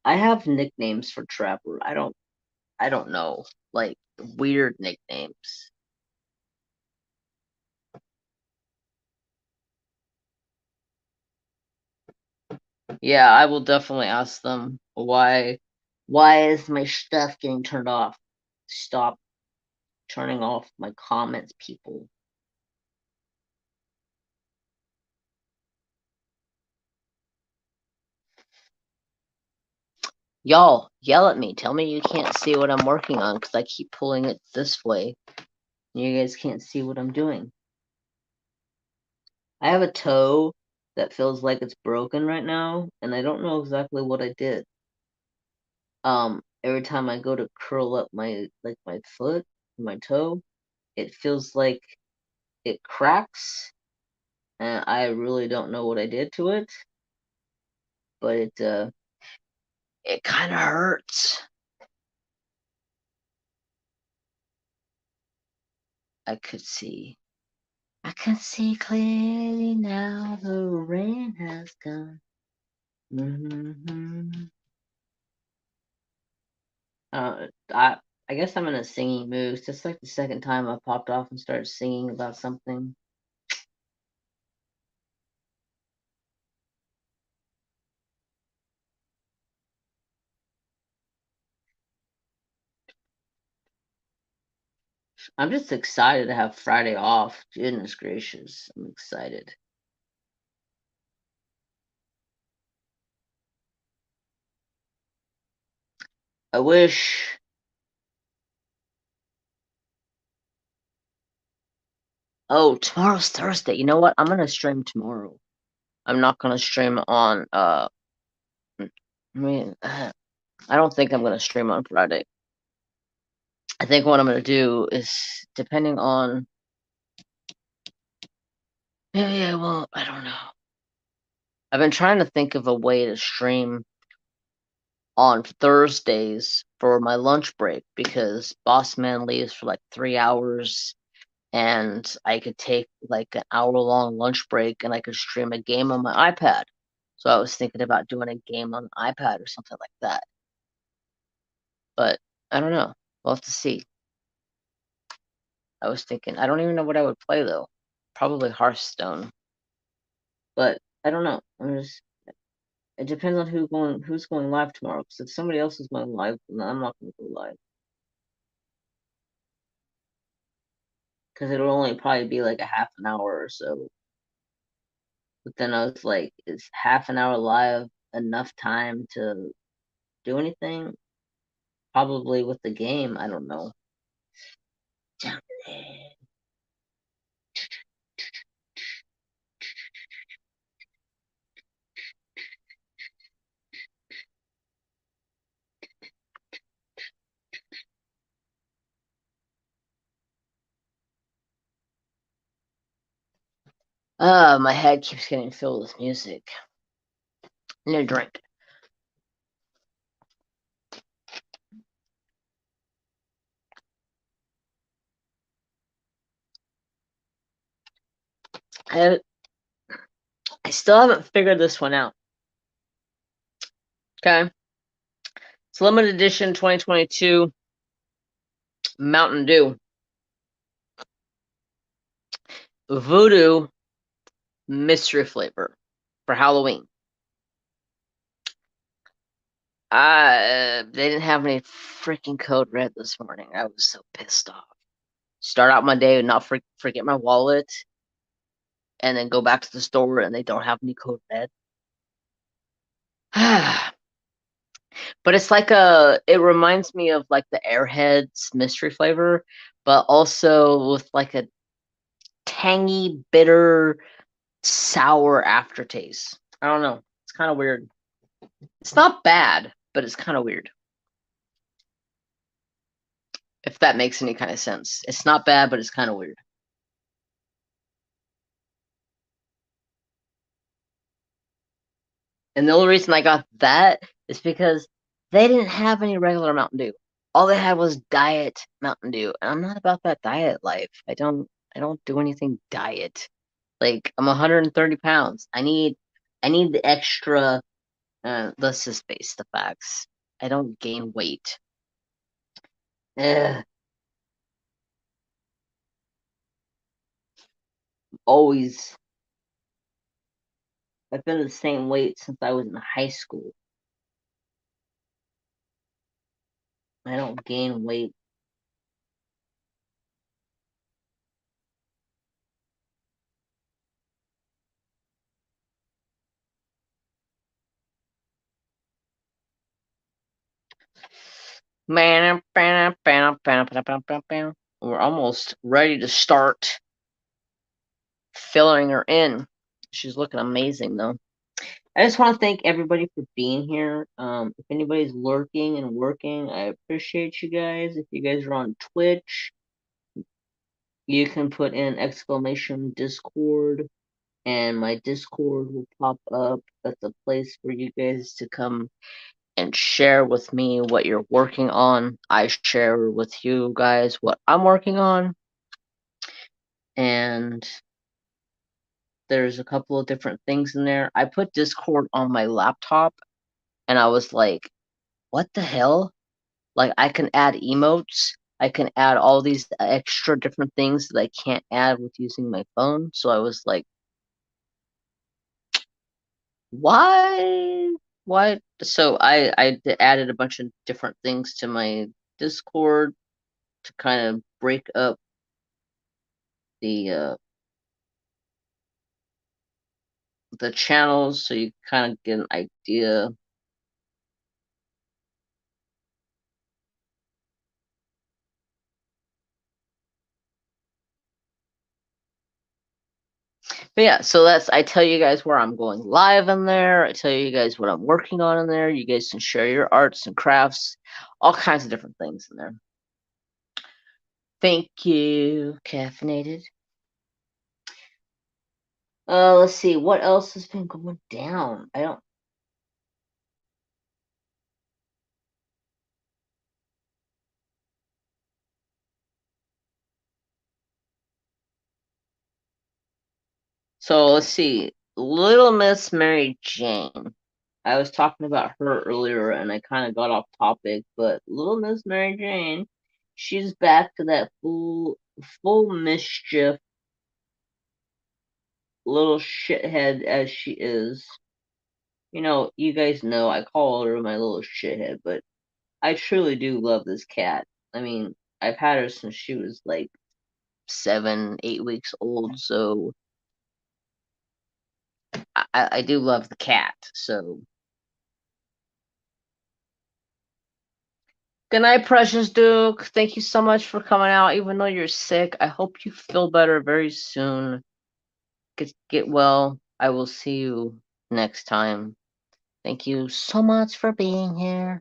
I have nicknames for Trapper. I don't know, like weird nicknames. Yeah, I will definitely ask them why is my stuff getting turned off? Stop turning off my comments, people. Y'all, yell at me. Tell me you can't see what I'm working on because I keep pulling it this way. You guys can't see what I'm doing. I have a toe that feels like it's broken right now, and I don't know exactly what I did. Every time I go to curl up my foot, my toe, it feels like it cracks, and I really don't know what I did to it, but it kind of hurts. I could see. I can see clearly now the rain has gone. Mm-hmm. Uh, I I guess I'm in a singing mood. It's just like the second time I popped off and started singing about something. I'm just excited to have Friday off. Goodness gracious, I'm excited. I wish. Oh, tomorrow's Thursday. You know what? I'm gonna stream tomorrow. I'm not gonna stream on. I mean, I don't think I'm gonna stream on Friday. I think what I'm gonna do is, depending on. Maybe I won't. I don't know. I've been trying to think of a way to stream on Thursdays for my lunch break because Boss Man leaves for like 3 hours and I could take like an hour-long lunch break and I could stream a game on my iPad. So I was thinking about doing a game on the iPad or something like that. But I don't know. We'll have to see. I was thinking, I don't even know what I would play though. Probably Hearthstone. But I don't know. It depends on who's going live tomorrow. Because if somebody else is going live, then I'm not going to go live. Because it'll only probably be like a half an hour or so. But then I was like, is half an hour live enough time to do anything? Probably with the game. I don't know. My head keeps getting filled with music. I need a drink. I still haven't figured this one out. Okay. It's limited edition 2022 Mountain Dew. Voodoo mystery flavor for Halloween. They didn't have any freaking code red this morning. I was so pissed off. Start out my day and not forget my wallet, and then go back to the store and they don't have any code red. But it's like it reminds me of like the Airheads mystery flavor, but also with like a tangy, bitter, sour aftertaste. I don't know. It's kind of weird. It's not bad, but it's kind of weird. If that makes any kind of sense. It's not bad, but it's kind of weird. And the only reason I got that is because they didn't have any regular Mountain Dew. All they had was diet Mountain Dew. And I'm not about that diet life. I don't do anything diet. Like I'm 130 pounds. I need the extra let's just face the facts. I don't gain weight. Ugh, always I've been the same weight since I was in high school. I don't gain weight. We're almost ready to start filling her in. She's looking amazing though. I just want to thank everybody for being here. If anybody's lurking and working, I appreciate you guys. If you guys are on Twitch, you can put in exclamation Discord, and my Discord will pop up. That's a place for you guys to come and share with me what you're working on. I share with you guys what I'm working on. And there's a couple of different things in there. I put Discord on my laptop and I was like, what the hell? Like, I can add emotes. I can add all these extra different things that I can't add with using my phone. So I was like, why? Why? So I added a bunch of different things to my Discord to kind of break up the the channels so you kind of get an idea. But yeah, so I tell you guys where I'm going live in there. I tell you guys what I'm working on in there. You guys can share your arts and crafts, all kinds of different things in there. Thank you, caffeinated. Let's see what else has been going down. I don't. So let's see. Little Miss Mary Jane. I was talking about her earlier, and I kind of got off topic. But Little Miss Mary Jane, she's back to that full mischief little shithead as she is. You know, you guys know I call her my little shithead, but I truly do love this cat. I mean, I've had her since she was like 7, 8 weeks old, so I do love the cat. So good night, Precious Duke. Thank you so much for coming out, even though you're sick. I hope you feel better very soon. Get well. I will see you next time. Thank you so much for being here.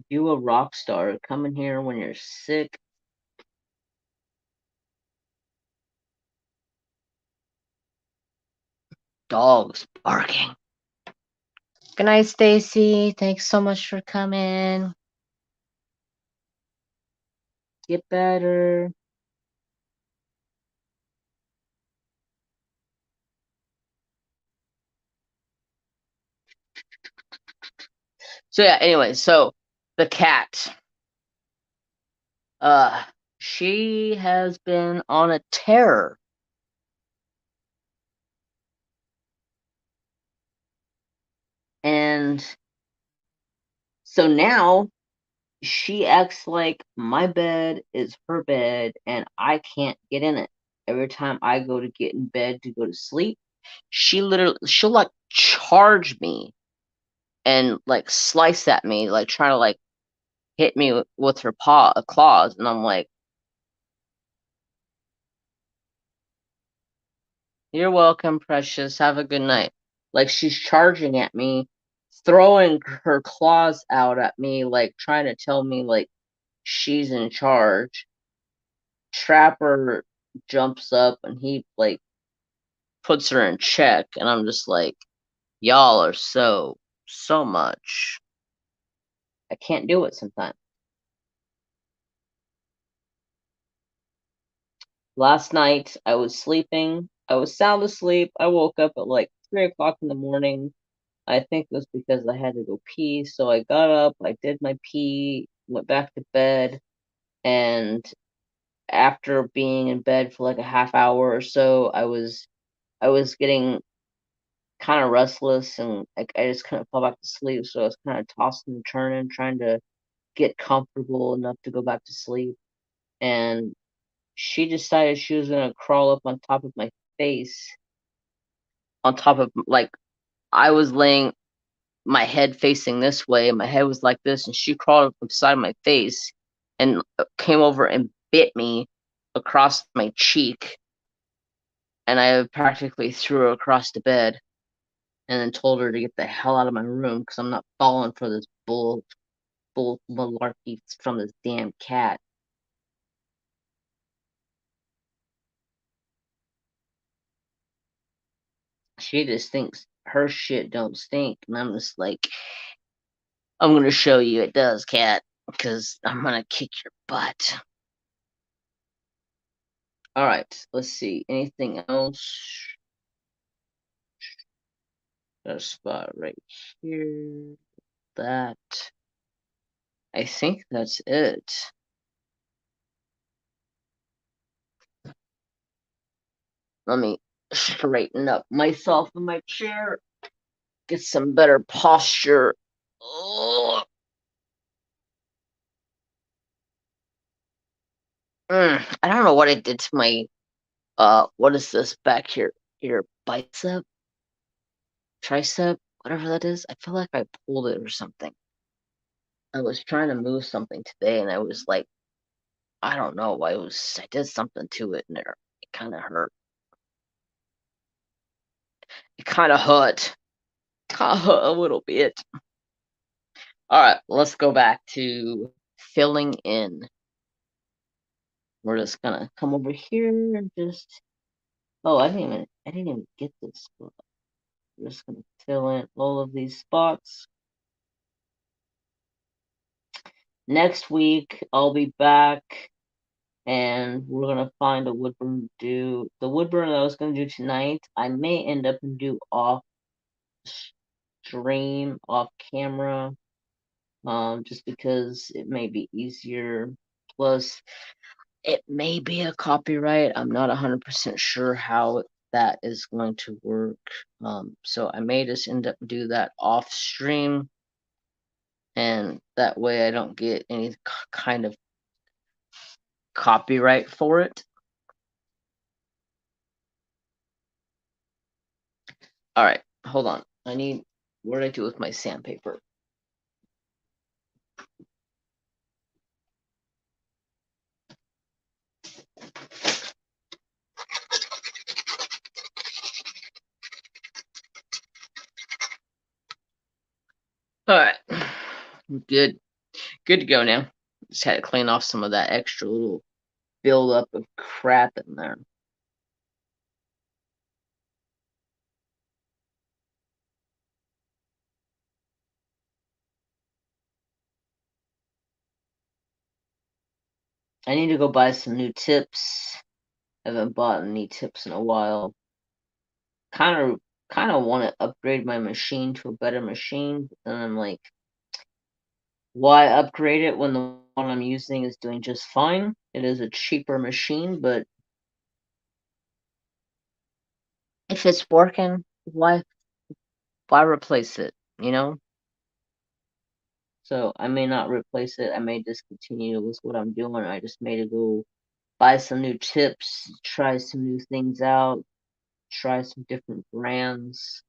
You a rock star coming here when you're sick. Dogs barking. Good night, Stacy. Thanks so much for coming. Get better. So yeah, anyway, so the cat. She has been on a tear. And so now she acts like my bed is her bed and I can't get in it. Every time I go to get in bed to go to sleep, she'll like charge me and like slice at me, like trying to like hit me with her claws, and I'm like, "You're welcome, precious. Have a good night." Like she's charging at me, throwing her claws out at me, like trying to tell me like she's in charge. Trapper jumps up and he like puts her in check, and I'm just like, y'all are so much. I can't do it sometimes. Last night I was sleeping. I was sound asleep. I woke up at like 3 o'clock in the morning. I think it was because I had to go pee. So I got up, I did my pee, went back to bed, and after being in bed for like a half hour or so, I was getting kind of restless, and I just kind of fell back to sleep. So I was kind of tossing and turning, trying to get comfortable enough to go back to sleep. And she decided she was gonna crawl up on top of my face, on top of like I was laying my head facing this way, and my head was like this, and she crawled up beside my face and came over and bit me across my cheek, and I practically threw her across the bed, and then told her to get the hell out of my room because I'm not falling for this bull malarkey from this damn cat. She just thinks her shit don't stink, and I'm just like, I'm gonna show you it does, cat, because I'm gonna kick your butt. All right, let's see. Anything else? Got a spot right here. That. I think that's it. Let me straighten up myself in my chair, get some better posture. Oh, I don't know what I did to my what is this back here? Your bicep, tricep, whatever that is. I feel like I pulled it or something. I was trying to move something today, and I was like, I don't know. I did something to it, and it kind of hurt. It kind of hurt. Kind of hurt a little bit. All right, let's go back to filling in. We're just gonna come over here and just. Oh, I didn't even get this spot. We're just gonna fill in all of these spots. Next week, I'll be back, and we're gonna find a wood burn to do. The wood burn that I was gonna do tonight, I may end up and do off stream, off camera, just because it may be easier. Plus, it may be a copyright. I'm not 100% sure how that is going to work. So I may just end up do that off stream, and that way I don't get any kind of copyright for it. All right, hold on. What did I do with my sandpaper? All right, good, good to go now. Just had to clean off some of that extra little buildup of crap in there. I need to go buy some new tips. I haven't bought any tips in a while. Kind of want to upgrade my machine to a better machine, but then I'm like, Why upgrade it when the one I'm using is doing just fine? It is a cheaper machine, but if it's working, why replace it, you know? So I may not replace it. I may just continue with what I'm doing. I just may go buy some new tips, try some new things out, try some different brands.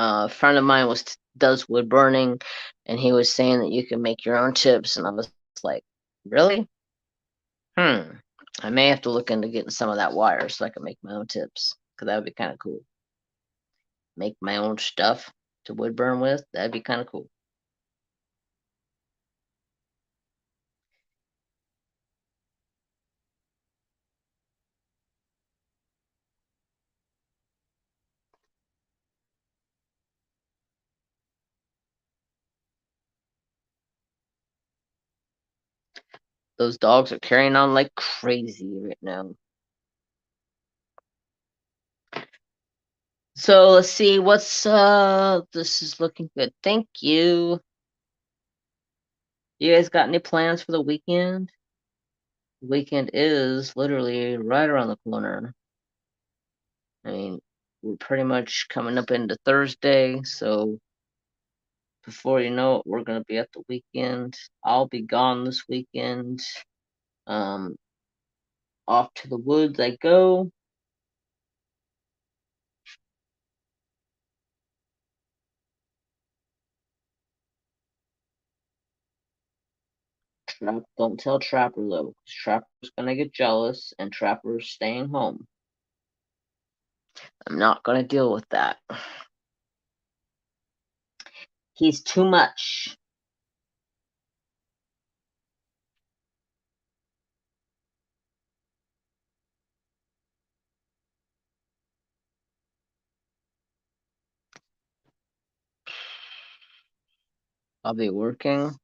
A friend of mine does wood burning, and he was saying that you can make your own tips, and I was like, really? I may have to look into getting some of that wire so I can make my own tips, because that would be kind of cool. Make my own stuff to wood burn with. That'd be kind of cool. Those dogs are carrying on like crazy right now. So let's see what's this is looking good. Thank you. You guys got any plans for the weekend? The weekend is literally right around the corner. I mean, we're pretty much coming up into Thursday, so before you know it, we're gonna be at the weekend. I'll be gone this weekend. Um, Off to the woods I go. Don't tell Trapper though, 'cause Trapper's gonna get jealous, and Trapper's staying home. I'm not gonna deal with that. He's too much. I'll be working.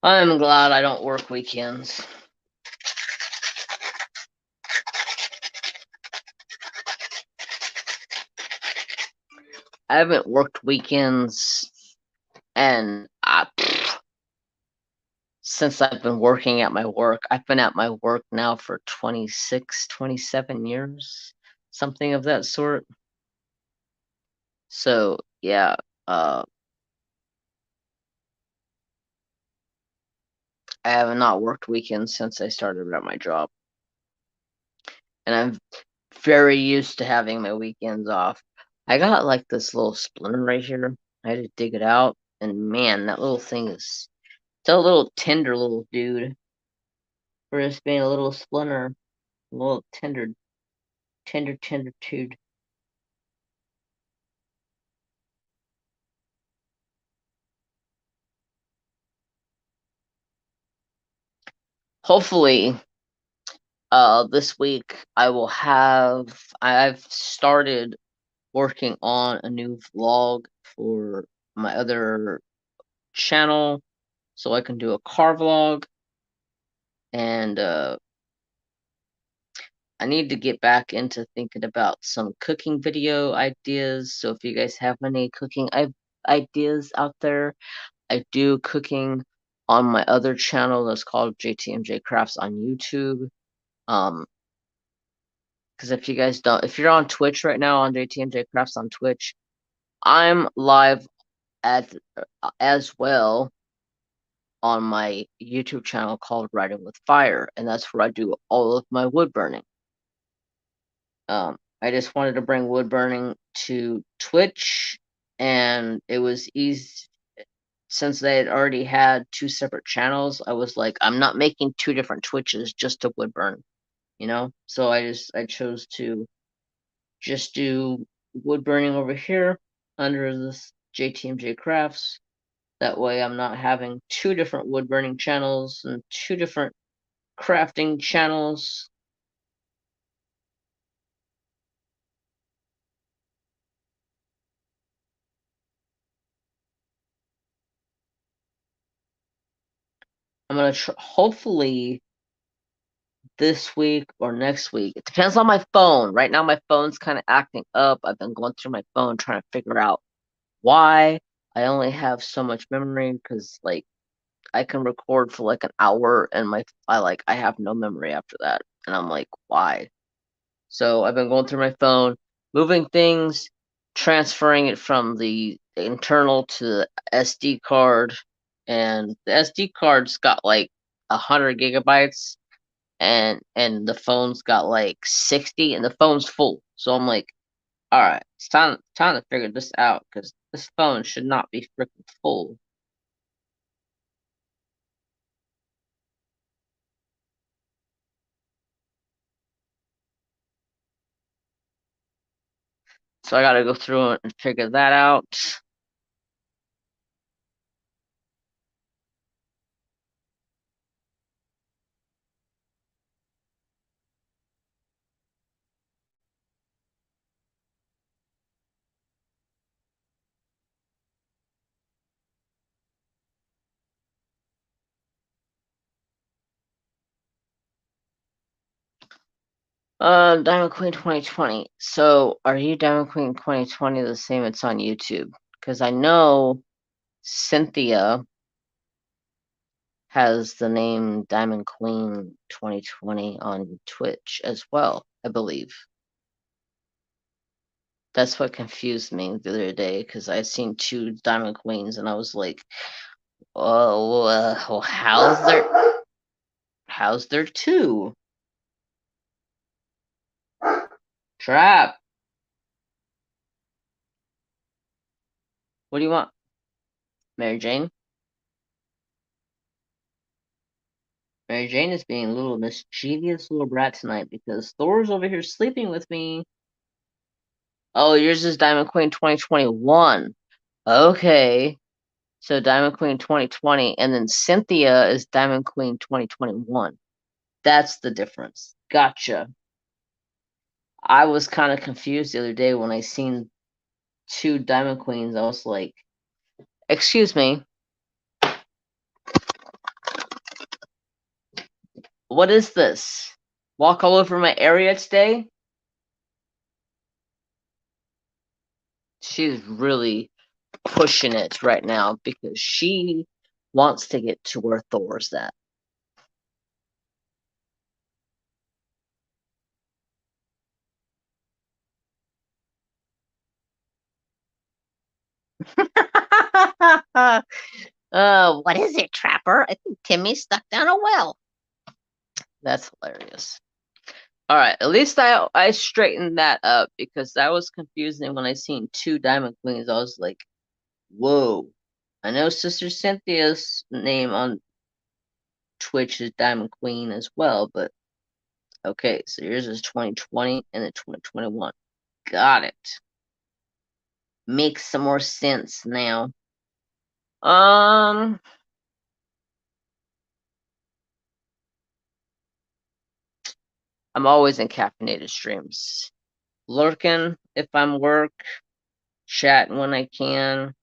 I'm glad I don't work weekends. I haven't worked weekends and since I've been working at my work. I've been at my work now for 26, 27 years, something of that sort. So, yeah, I have not worked weekends since I started at my job. And I'm very used to having my weekends off. I got like this little splinter right here. I had to dig it out, and man, that little thing is still a little tender little dude for just being a little splinter, a little tender dude. Hopefully, this week I've started working on a new vlog for my other channel, so I can do a car vlog, and I need to get back into thinking about some cooking video ideas. So if you guys have any cooking ideas out there, I do cooking on my other channel that's called JTMJ Crafts on YouTube. Because if you guys don't, if you're on Twitch right now on JTMJ Crafts on Twitch, I'm live at as well on my YouTube channel called Writing with Fire, and that's where I do all of my wood burning. I just wanted to bring wood burning to Twitch, and it was easy since they had already had two separate channels. I was like, I'm not making two different Twitches just to wood burn, you know. So I chose to just do wood burning over here under this JTMJ Crafts. That way, I'm not having two different wood burning channels and two different crafting channels. I'm gonna hopefully this week or next week. It depends on my phone. Right now, my phone's kind of acting up. I've been going through my phone trying to figure out why I only have so much memory because, like, I can record for like an hour and I have no memory after that. And I'm like, why? So I've been going through my phone, moving things, transferring it from the internal to the SD card, and the SD card's got like 100 GB, and the phone's got like 60, and the phone's full. So I'm like, all right, it's time to figure this out because this phone should not be freaking full. So I gotta go through it and figure that out. Diamond Queen 2020. So, are you Diamond Queen 2020 the same? It's on YouTube. Because I know Cynthia has the name Diamond Queen 2020 on Twitch as well, I believe. That's what confused me the other day because I seen two Diamond Queens and I was like, oh, how's there two? Trap. What do you want? Mary Jane? Mary Jane is being a little mischievous little brat tonight because Thor's over here sleeping with me. Oh, yours is Diamond Queen 2021. Okay. So Diamond Queen 2020, and then Cynthia is Diamond Queen 2021. That's the difference. Gotcha. I was kind of confused the other day when I seen two Diamond Queens. I was like, excuse me, what is this? Walk all over my area today? She's really pushing it right now because she wants to get to where Thor's at. What is it, Trapper? I think Timmy's stuck down a well. That's hilarious. All right, at least I straightened that up because that was confusing when I seen two Diamond Queens. I was like, whoa. I know Sister Cynthia's name on Twitch is Diamond Queen as well, but okay, so yours is 2020 and then 2021. Got it. Makes some more sense now. Um, I'm always in caffeinated streams. Lurking if I'm work, chatting when I can,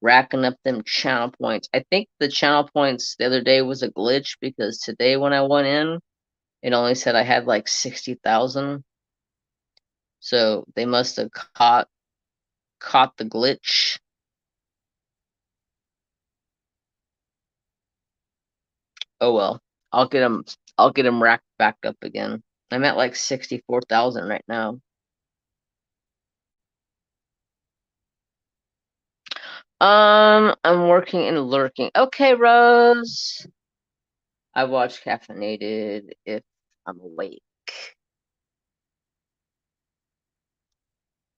racking up them channel points. I think the channel points the other day was a glitch because today when I went in, it only said I had like 60,000. So they must have caught the glitch. Oh well. I'll get them racked back up again. I'm at like 64,000 right now. I'm working and lurking. Okay, Rose. I watch Caffeinated if I'm awake.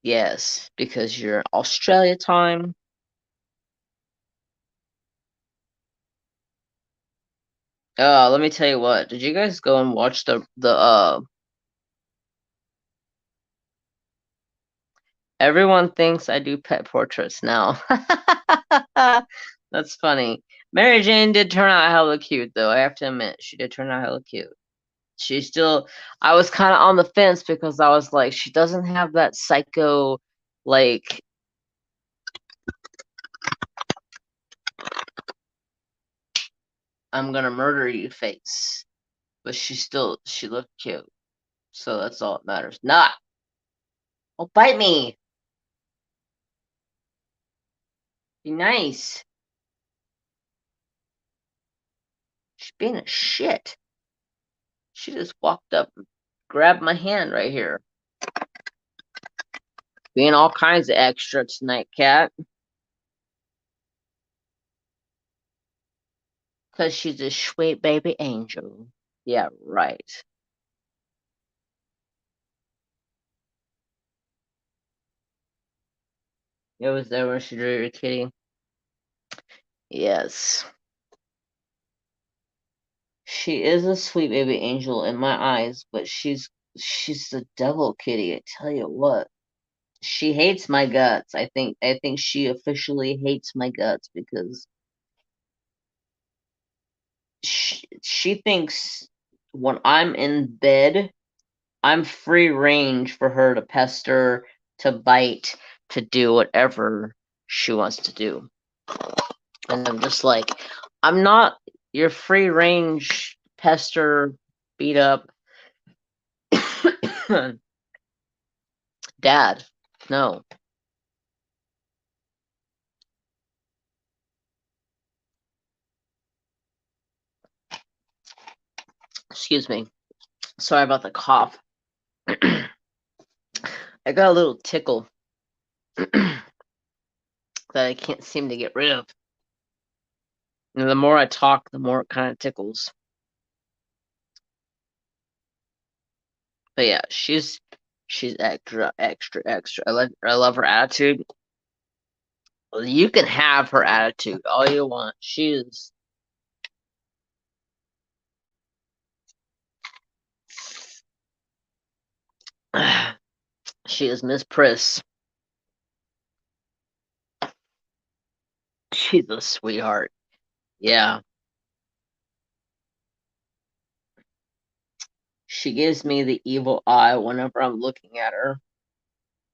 Yes, because you're Australia time. Let me tell you what. Did you guys go and watch the everyone thinks I do pet portraits now. That's funny. Mary Jane did turn out hella cute though. I have to admit, she did turn out hella cute. She still I was kind of on the fence because I was like, she doesn't have that psycho like I'm gonna murder you face. but she looked cute. So that's all that matters. Not. Don't bite me. Be nice. She's being a shit. She just walked up and grabbed my hand right here. Being all kinds of extra tonight, cat. Because she's a sweet baby angel. Yeah, right. It was there when she drew your kitty. Yes. She is a sweet baby angel in my eyes, but she's the devil kitty, I tell you what. She hates my guts. I think she officially hates my guts because she thinks when I'm in bed, I'm free range for her to pester, to bite, to do whatever she wants to do. And I'm just like, I'm not your free range pester, beat up dad. No. Excuse me. Sorry about the cough. I got a little tickle that I can't seem to get rid of. And the more I talk, the more it kind of tickles. But yeah, she's extra, extra, extra. I love her attitude. You can have her attitude all you want. She is Miss Priss. She's a sweetheart. Yeah. She gives me the evil eye whenever I'm looking at her.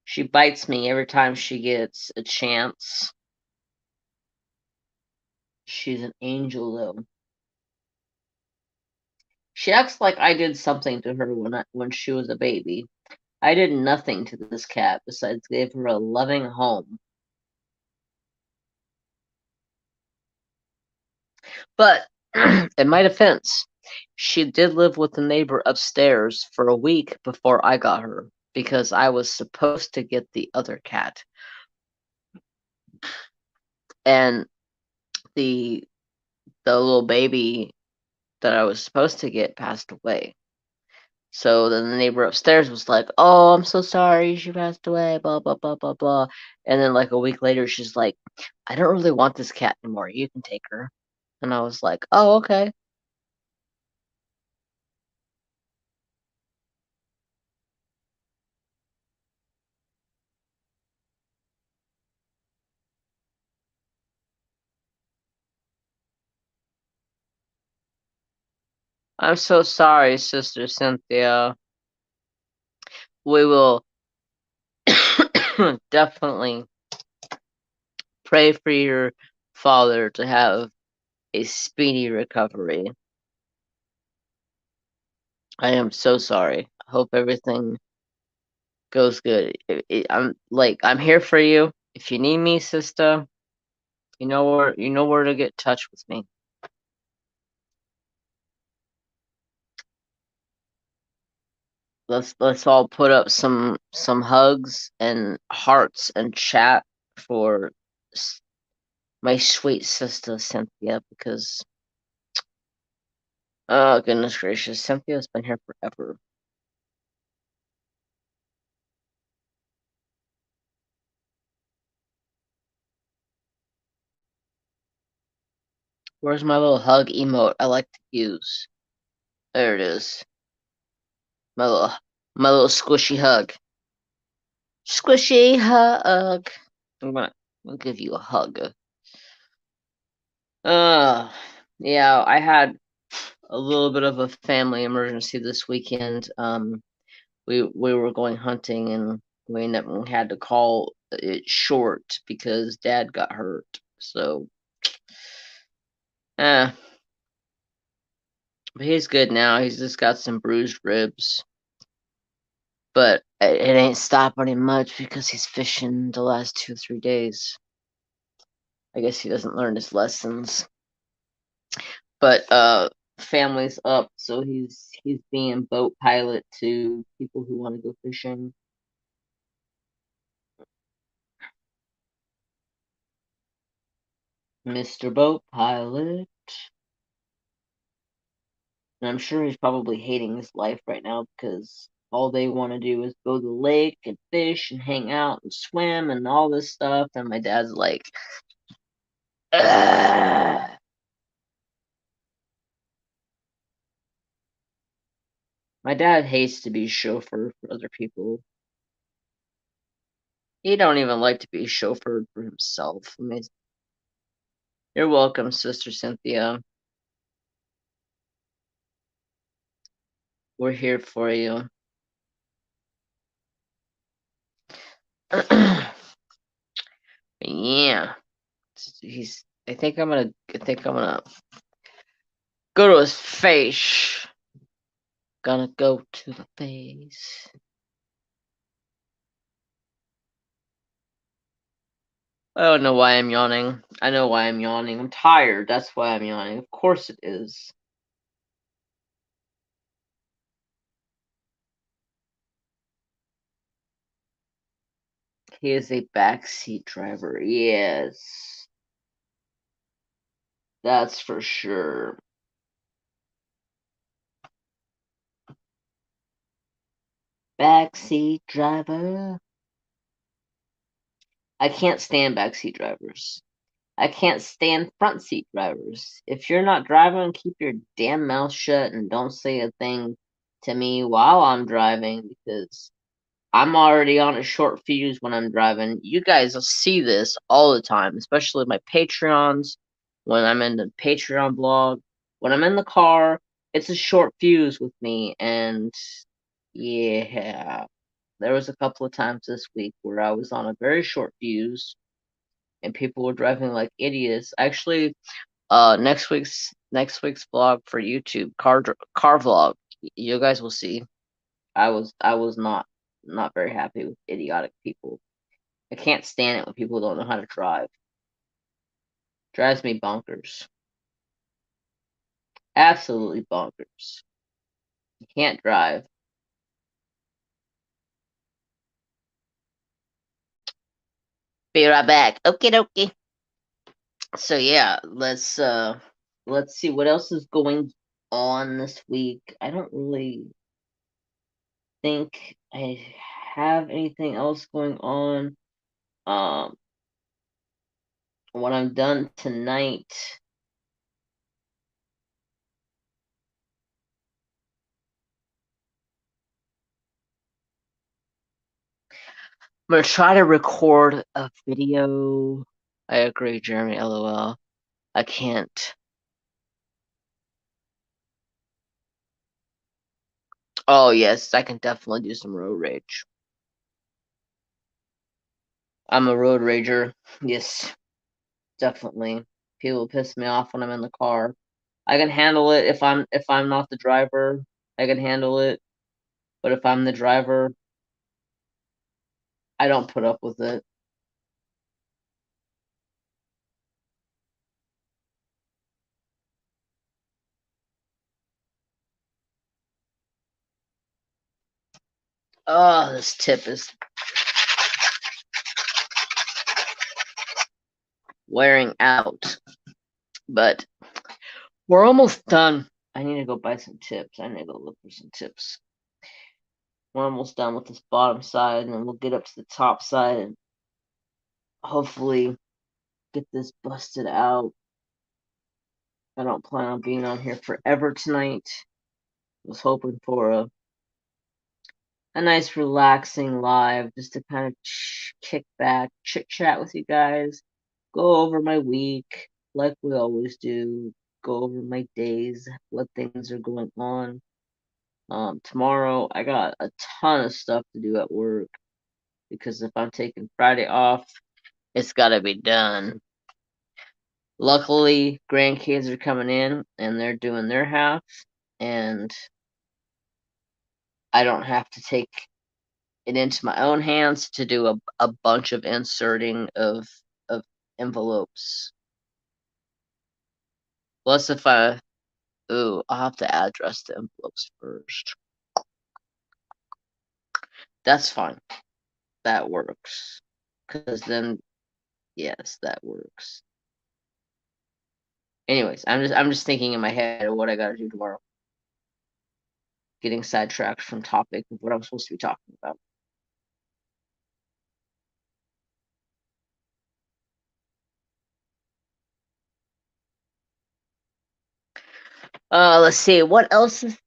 She bites me every time she gets a chance. She's an angel, though. She acts like I did something to her when she was a baby. I did nothing to this cat besides give her a loving home. But in my defense, she did live with the neighbor upstairs for a week before I got her because I was supposed to get the other cat. And the little baby that I was supposed to get passed away. So then the neighbor upstairs was like, "Oh, I'm so sorry, she passed away, blah blah blah blah blah." And then like a week later she's like, "I don't really want this cat anymore. You can take her." And I was like, "Oh, okay." I'm so sorry, Sister Cynthia. We will definitely pray for your father to have a speedy recovery. I am so sorry. I hope everything goes good. I'm here for you. If you need me, sister, you know where to get in touch with me. Let's all put up some hugs and hearts and chat for my sweet sister Cynthia because oh goodness gracious, Cynthia's been here forever. Where's my little hug emote I like to use? There it is. My little squishy hug. Squishy hug. I'll give you a hug. Uh yeah, I had a little bit of a family emergency this weekend. We were going hunting and we had to call it short because Dad got hurt. So, eh, But he's good now. He's just got some bruised ribs. But it ain't stopping him much because he's fishing the last 2-3 days. I guess he doesn't learn his lessons. But family's up, so he's being boat pilot to people who want to go fishing. Mr. Boat Pilot. And I'm sure he's probably hating his life right now because all they want to do is go to the lake and fish and hang out and swim and all this stuff. And my dad's like, ugh. My dad hates to be chauffeur for other people. He don't even like to be chauffeured for himself. I mean, you're welcome, Sister Cynthia. We're here for you. Yeah. I think I'm gonna go to his face. Gonna go to the face. I don't know why I'm yawning. I know why I'm yawning. I'm tired. That's why I'm yawning. Of course it is. He is a backseat driver. Yes. That's for sure. Backseat driver. I can't stand backseat drivers. I can't stand front seat drivers. If you're not driving, keep your damn mouth shut and don't say a thing to me while I'm driving because I'm already on a short fuse when I'm driving. You guys will see this all the time, especially my Patreons, when I'm in the Patreon blog. When I'm in the car, it's a short fuse with me, and yeah, there was a couple of times this week where I was on a very short fuse, and people were driving like idiots. Actually, next week's vlog for YouTube, car vlog, you guys will see. I was not very happy with idiotic people. I can't stand it when people don't know how to drive. Drives me bonkers. Absolutely bonkers. You can't drive. Be right back. Okay, dokie. So yeah, let's see what else is going on this week. I don't really think I have anything else going on. Um, when I'm done tonight, I'm gonna try to record a video. I agree, Jeremy. LOL. I can't. Oh yes, I can definitely do some road rage. I'm a road rager. Yes, definitely. People piss me off when I'm in the car. I can handle it if I'm not the driver. I can handle it. But if I'm the driver, I don't put up with it. Oh, this tip is wearing out. But we're almost done. I need to go buy some tips. I need to go look for some tips. We're almost done with this bottom side, and then we'll get up to the top side and hopefully get this busted out. I don't plan on being on here forever tonight. I was hoping for a nice relaxing live just to kind of kick back, chit chat with you guys, go over my week like we always do, go over my days, what things are going on. Tomorrow I got a ton of stuff to do at work because if I'm taking Friday off, it's got to be done. Luckily, grandkids are coming in and they're doing their half. and I don't have to take it into my own hands to do a bunch of inserting of envelopes. Plus, if I I'll have to address the envelopes first. That's fine. That works. Because then, yes, that works. Anyways, I'm just thinking in my head of what I gotta do tomorrow. Getting sidetracked from topic of what I'm supposed to be talking about. Let's see, what else is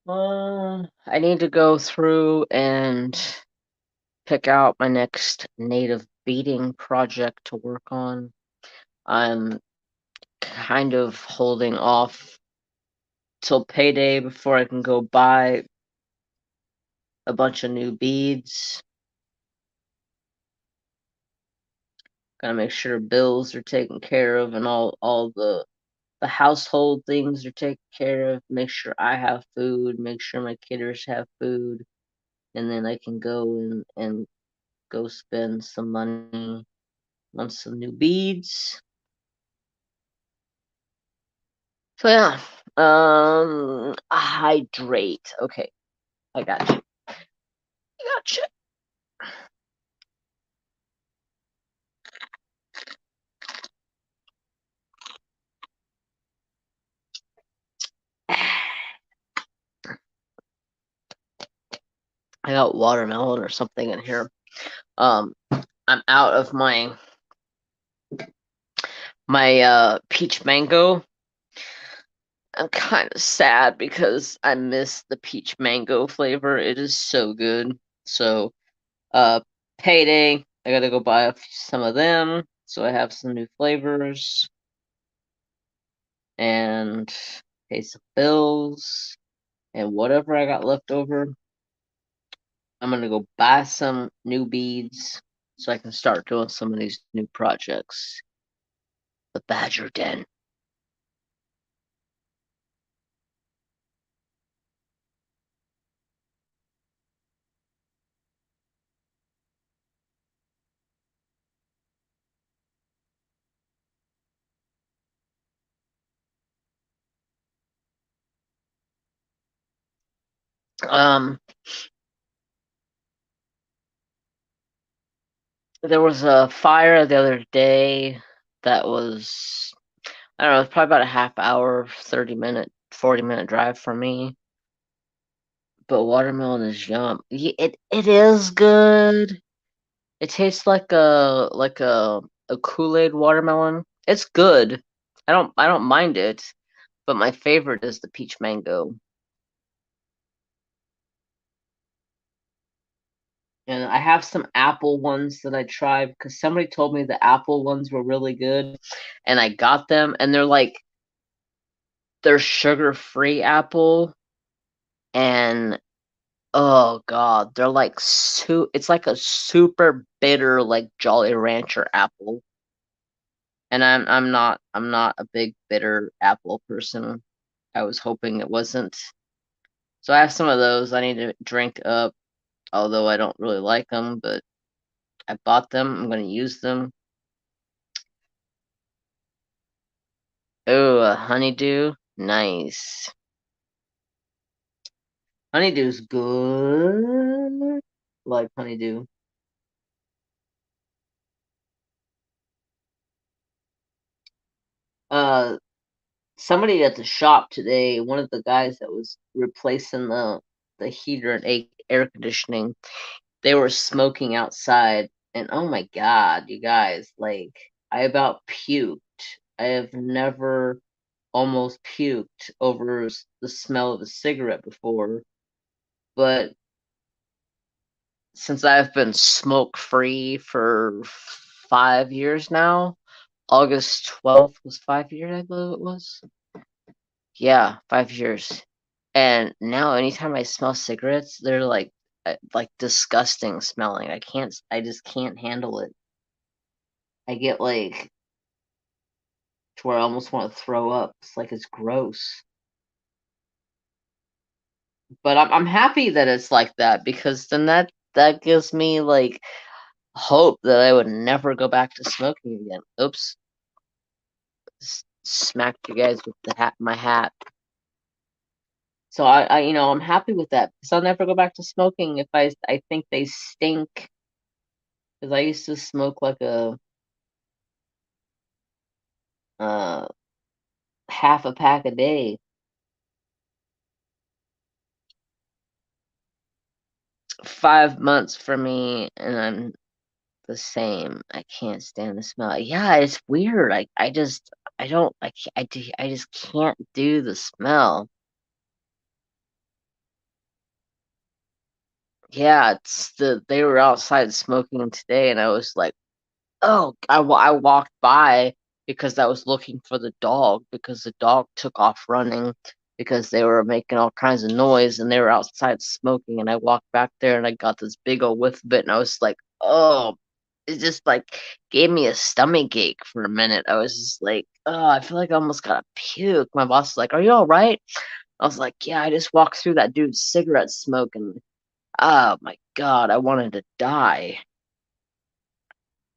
I need to go through and pick out my next native beading project to work on. I'm kind of holding off till payday before I can go buy a bunch of new beads. Gotta make sure bills are taken care of and all the household things are taken care of. Make sure I have food. Make sure my kidders have food, and then I can go and go spend some money on some new beads. So yeah, hydrate. Okay, I got you. I got you. I got watermelon or something in here. I'm out of my peach mango. I'm kind of sad because I miss the peach mango flavor. It is so good. So, uh, payday, I gotta go buy some of them. So I have some new flavors and pay some bills and whatever I got left over. I'm gonna go buy some new beads so I can start doing some of these new projects. The Badger Den. Um, there was a fire the other day that was, I don't know, it's probably about a half hour, 30-minute, 40-minute drive from me. But watermelon is yum. It is good. It tastes like a Kool-Aid watermelon. It's good. I don't mind it, but my favorite is the peach mango. And I have some apple ones that I tried because somebody told me the apple ones were really good, and I got them, and they're sugar-free apple, and oh god, they're like it's like a super bitter like Jolly Rancher apple. And I'm not a big bitter apple person. I was hoping it wasn't. So I have some of those I need to drink up, although I don't really like them, but I bought them. I'm going to use them. Oh, a honeydew. Nice. Honeydew's good. Like honeydew. Uh, somebody at the shop today, one of the guys that was replacing the heater and air conditioning, they were smoking outside, and oh my god, you guys, like I about puked. I have never almost puked over the smell of a cigarette before, but since I've been smoke free for 5 years now, August 12th was 5 years, I believe it was. Yeah, 5 years. And now anytime I smell cigarettes, they're like like disgusting smelling. I just can't handle it. I get like to where I almost want to throw up. It's like it's gross. But I'm happy that it's like that because then that gives me like hope that I would never go back to smoking again. Oops, smacked you guys with my hat. So I'm happy with that because I'll never go back to smoking if I think they stink. Because I used to smoke like a uh half a pack a day. 5 months for me, and I'm the same. I can't stand the smell. Yeah, it's weird. I just I don't I just can't do the smell. Yeah, they were outside smoking today, and I was like, oh, I walked by because I was looking for the dog because the dog took off running because they were making all kinds of noise and they were outside smoking, and I walked back there and I got this big old whiff of it, and I was like, oh, it just like gave me a stomach ache for a minute. I was just like, oh, I feel like I almost got a puke. My boss was like, are you all right? I was like, yeah, I just walked through that dude's cigarette smoke and oh my God, I wanted to die.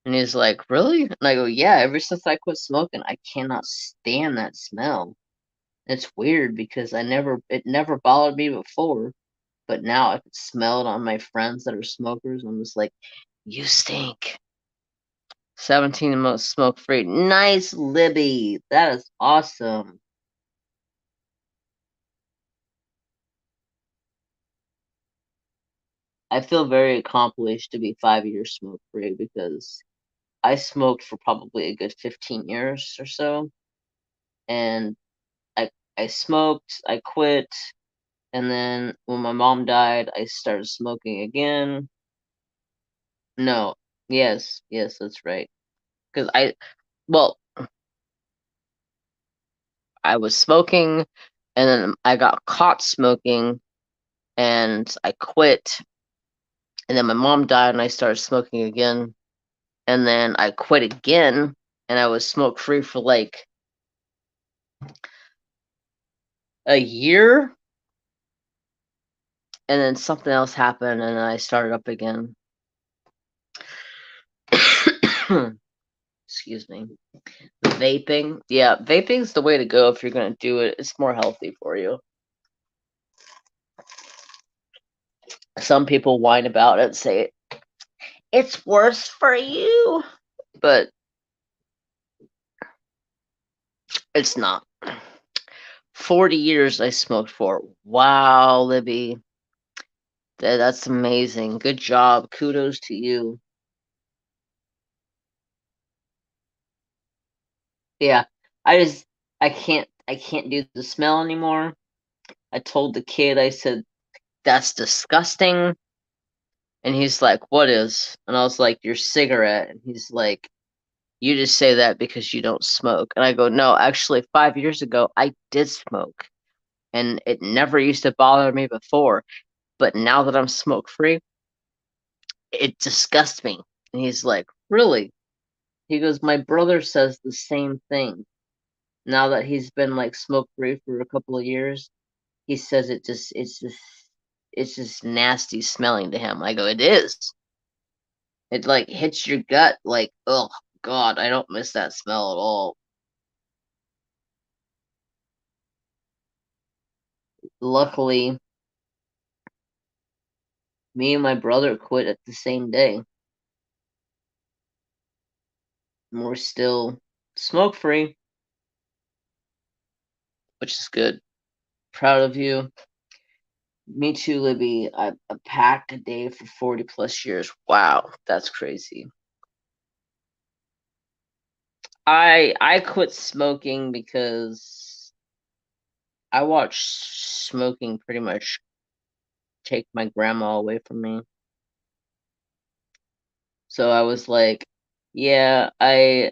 And he's like, really? And I go, yeah, ever since I quit smoking, I cannot stand that smell. It's weird because it never bothered me before, but now I could smell it on my friends that are smokers. I'm just like, you stink. 17 the most smoke free. Nice, Libby. That is awesome. I feel very accomplished to be 5 years smoke free because I smoked for probably a good 15 years or so. And I I smoked, I quit, and then when my mom died, I started smoking again. No, yes, that's right. Because well, I was smoking, and then I got caught smoking, and I quit, and then my mom died, and I started smoking again, and then I quit again, and I was smoke free for like a year, and then something else happened, and I started up again. Excuse me. Vaping. Yeah, vaping's the way to go if you're going to do it. It's more healthy for you. Some people whine about it and say it's worse for you, but it's not. 40 years I smoked for. Wow, Libby. That's amazing. Good job. Kudos to you. Yeah. I just I can't do the smell anymore. I told the kid, I said, that's disgusting. And he's like, what is? And I was like, your cigarette. And he's like, you just say that because you don't smoke. And I go, no, actually, 5 years ago, I did smoke. And it never used to bother me before. But now that I'm smoke free, it disgusts me. And he's like, really? He goes, my brother says the same thing. Now that he's been like smoke free for a couple of years, he says it's just nasty smelling to him. I go, it is. It like hits your gut like, oh God, I don't miss that smell at all. Luckily, me and my brother quit at the same day. And we're still smoke free, which is good. Proud of you. Me too, Libby. I packed a day for 40 plus years. Wow, that's crazy. I quit smoking because I watched smoking pretty much take my grandma away from me. So I was like, yeah, I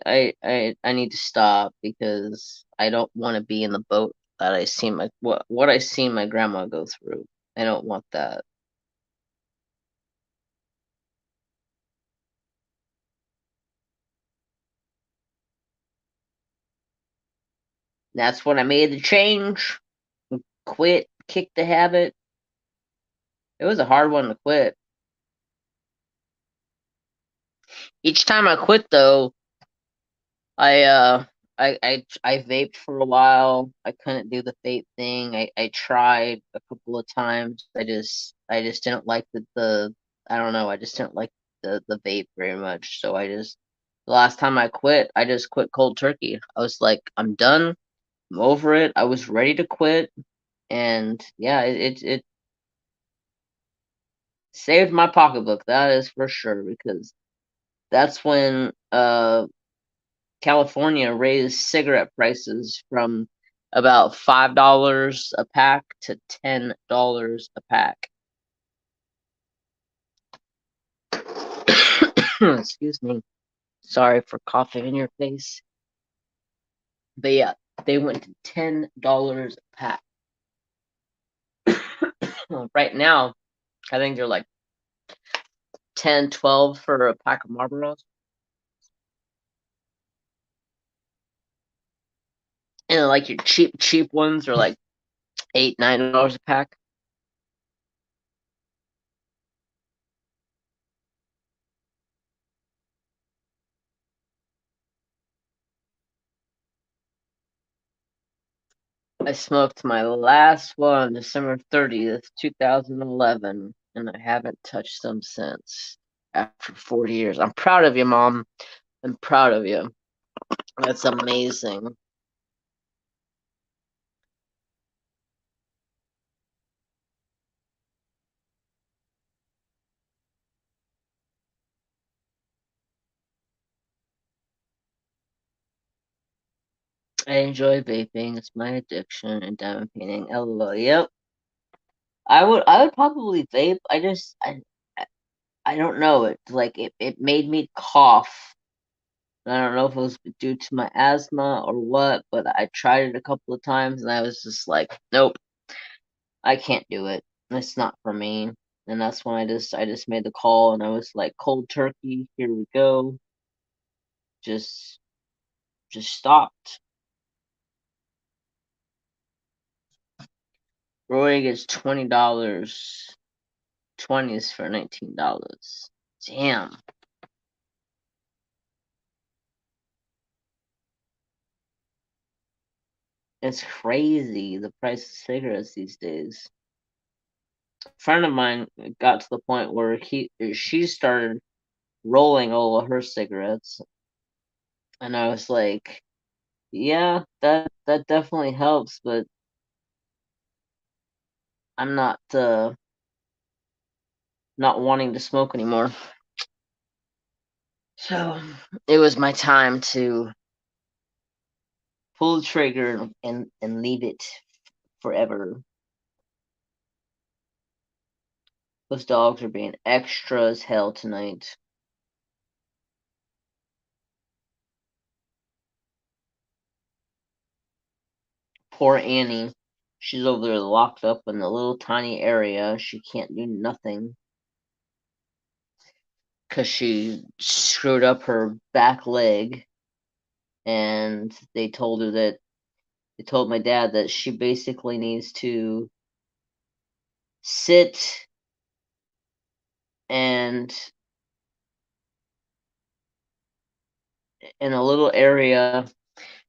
need to stop because I don't want to be in the boat that I seen what I seen my grandma go through. I don't want that. That's when I made the change. Quit, kick the habit. It was a hard one to quit. Each time I quit, though, I I vaped for a while. I couldn't do the vape thing. I tried a couple of times. I just didn't like the I don't know. I just didn't like the vape very much. So the last time I quit, I just quit cold turkey. I was like, I'm done. I'm over it. I was ready to quit, and yeah, it saved my pocketbook. That is for sure, because that's when California raised cigarette prices from about $5 a pack to $10 a pack. Excuse me. Sorry for coughing in your face. But yeah, they went to $10 a pack. Right now, I think they're like 10, 12 for a pack of Marlboros. And like your cheap ones are like $8, $9 a pack. I smoked my last one December 30th, 2011, and I haven't touched them since after 40 years. I'm proud of you, Mom. I'm proud of you. That's amazing. I enjoy vaping. It's my addiction and diamond painting. LOL. Yep. I would probably vape. I don't know. It made me cough. I don't know if it was due to my asthma or what, but I tried it a couple of times and I was just like, nope, I can't do it. It's not for me. And that's when I just made the call and I was like, cold turkey, here we go. Just just stopped. Roy gets $20. 20s for $19. Damn. It's crazy the price of cigarettes these days. A friend of mine got to the point where she started rolling all of her cigarettes, and I was like, yeah, that definitely helps, but I'm not wanting to smoke anymore. So it was my time to pull the trigger and leave it forever. Those dogs are being extra as hell tonight. Poor Annie. She's over there locked up in the little tiny area. She can't do nothing because she screwed up her back leg. And they told my dad that she basically needs to sit and in a little area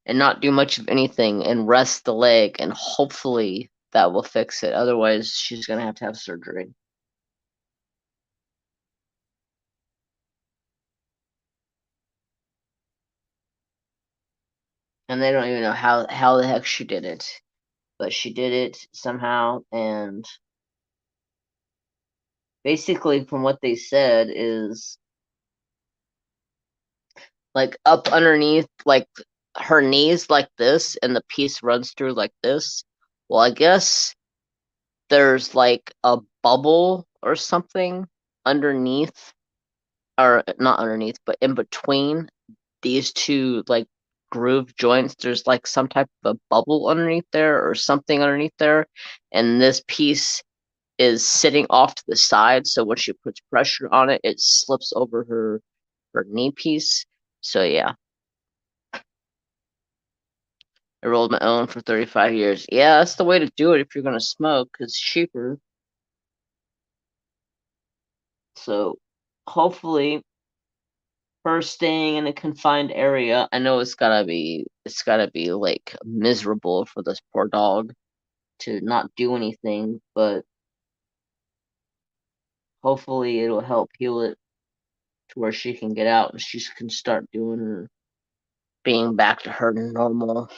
and not do much of anything and rest the leg, and hopefully that will fix it. Otherwise, she's gonna have to have surgery. And they don't even know how the heck she did it, but she did it somehow. And basically, from what they said, is like up underneath, like her knees, like this, and the piece runs through like this. Well, I guess there's like a bubble or something underneath, or not underneath, but in between these two like groove joints. There's like some type of a bubble underneath there or something underneath there, and this piece is sitting off to the side, so when she puts pressure on it, it slips over her knee piece. So yeah, I rolled my own for 35 years. Yeah, that's the way to do it if you're going to smoke. It's cheaper. So hopefully her staying in a confined area, I know it's gotta be like miserable for this poor dog to not do anything, but hopefully it'll help heal it to where she can get out and she can start doing her being back to her normal.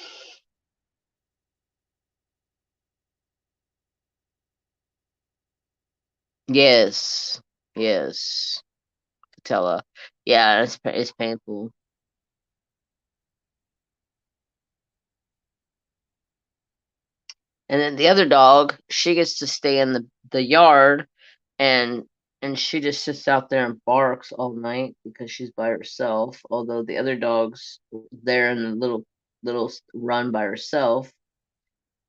Yes, yes, Patella. Yeah, it's painful. And then the other dog, she gets to stay in the yard, and she just sits out there and barks all night because she's by herself. Although the other dog's there in the little run by herself.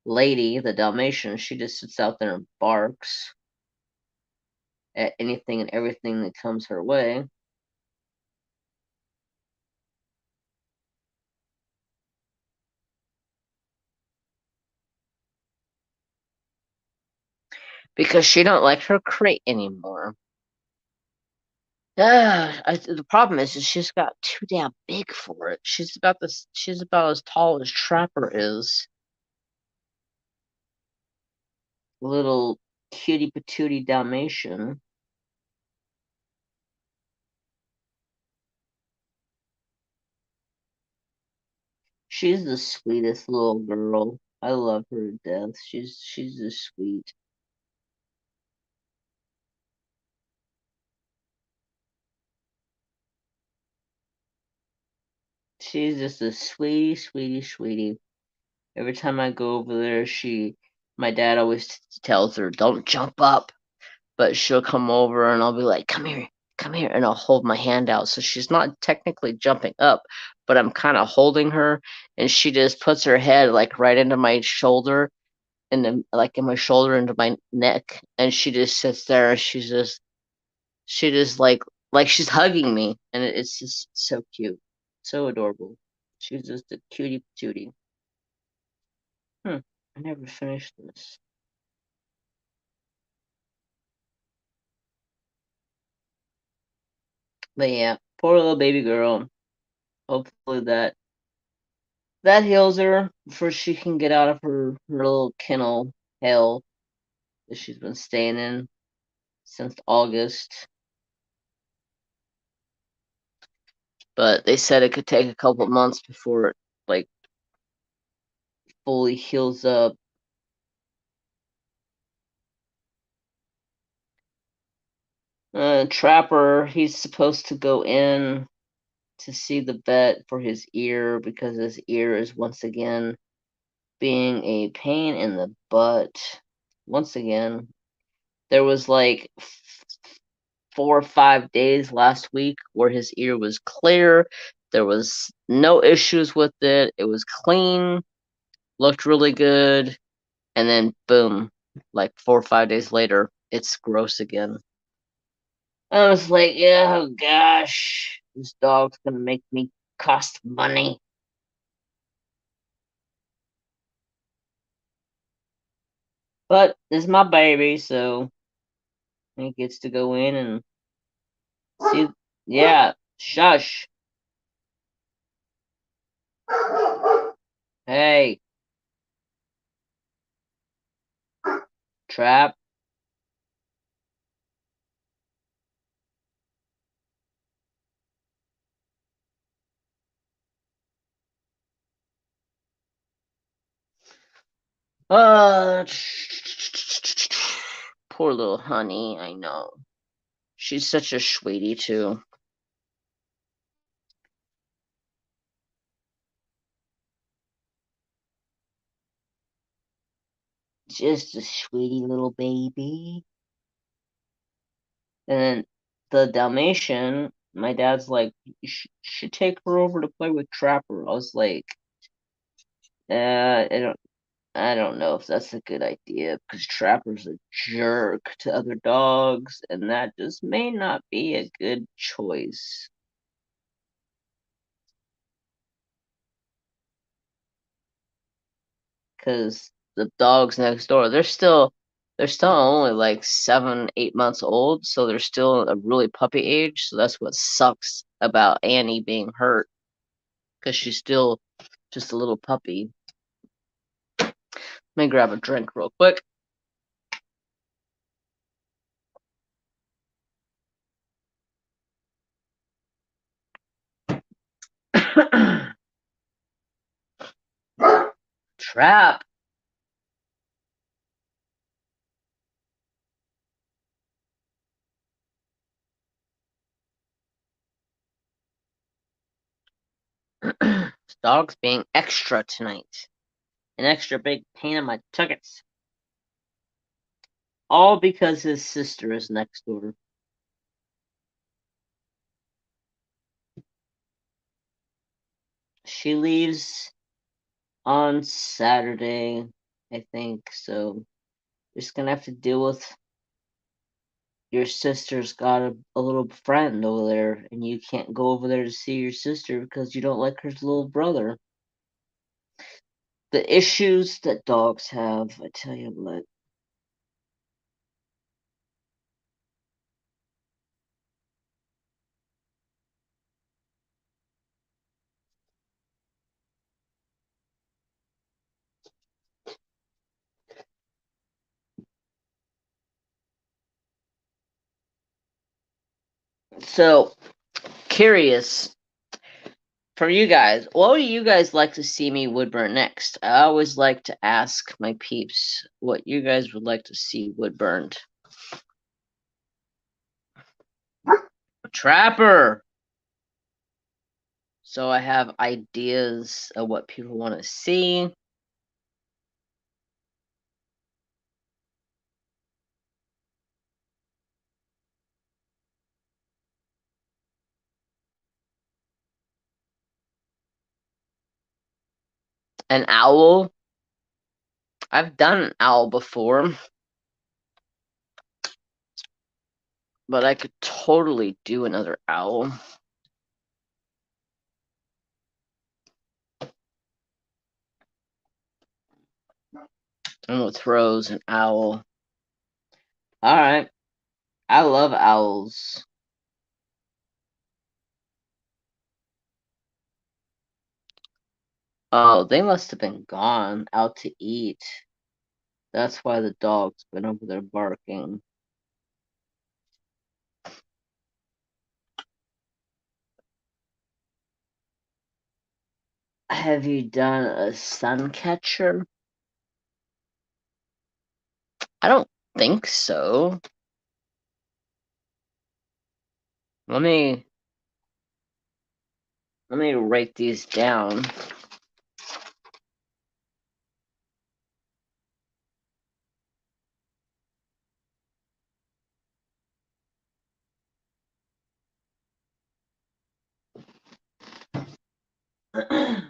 Lady, the Dalmatian, she just sits out there and barks at anything and everything that comes her way. Because she don't like her crate anymore. The problem is she's got too damn big for it. She's about this. She's about as tall as Trapper is. Little cutie patootie Dalmatian. She's the sweetest little girl. I love her to death. She's just sweet. She's just a sweetie. Every time I go over there, my dad always tells her, "Don't jump up," but she'll come over and I'll be like, come here," and I'll hold my hand out. So she's not technically jumping up, but I'm kind of holding her, and she just puts her head like right into my shoulder, and then like in my shoulder into my neck, and she just sits there and she just like she's hugging me, and it's just so cute, so adorable. She's just a cutie patootie. I never finished this. But yeah, poor little baby girl. Hopefully that heals her before she can get out of her little kennel hell that she's been staying in since August. But they said it could take a couple of months before it like fully heals up. Trapper, he's supposed to go in to see the vet for his ear because his ear is once again being a pain in the butt. Once again, there was like 4 or 5 days last week where his ear was clear. There was no issues with it. It was clean, looked really good, and then boom, like 4 or 5 days later, it's gross again. I was like, oh gosh, this dog's gonna make me cost money. But it's my baby, so he gets to go in and see. Yeah, shush. Hey, Trap. Uh, poor little honey, I know. She's such a sweetie, too. Just a sweetie little baby. And then the Dalmatian, my dad's like, you should take her over to play with Trapper. I was like, I don't know if that's a good idea because Trapper's a jerk to other dogs, and that just may not be a good choice. because the dogs next door, they're still only like 7, 8 months old, so they're still a really puppy age. So that's what sucks about Annie being hurt, because she's still just a little puppy. Let me grab a drink real quick. Trap. This dog's being extra tonight. An extra big pain in my tuckets. All because his sister is next door. She leaves on Saturday, I think, so just gonna have to deal with your sister's got a little friend over there, and you can't go over there to see your sister because you don't like her little brother. The issues that dogs have, I tell you what. So, curious from you guys, what would you guys like to see me wood burn next? I always like to ask my peeps what you guys would like to see wood burned. Trapper! So I have ideas of what people want to see. An owl. I've done an owl before, but I could totally do another owl. And with Rose, an owl. Alright. I love owls. Oh, they must have been gone out to eat. That's why the dog's been over there barking. Have you done a sun catcher? I don't think so. Let me write these down. A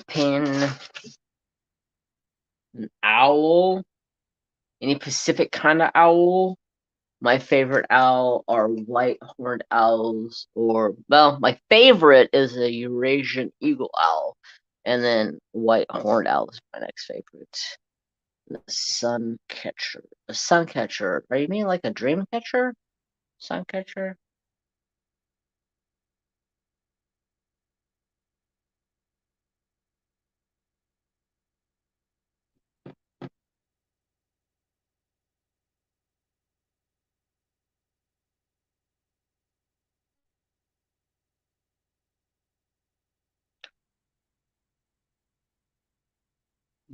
pin, an owl, any Pacific kind of owl. My favorite owl are white horned owls, or, well, my favorite is a Eurasian eagle owl, and then white horned owl is my next favorite. The sun catcher. A sun catcher. Are you mean like a dream catcher? Sun catcher?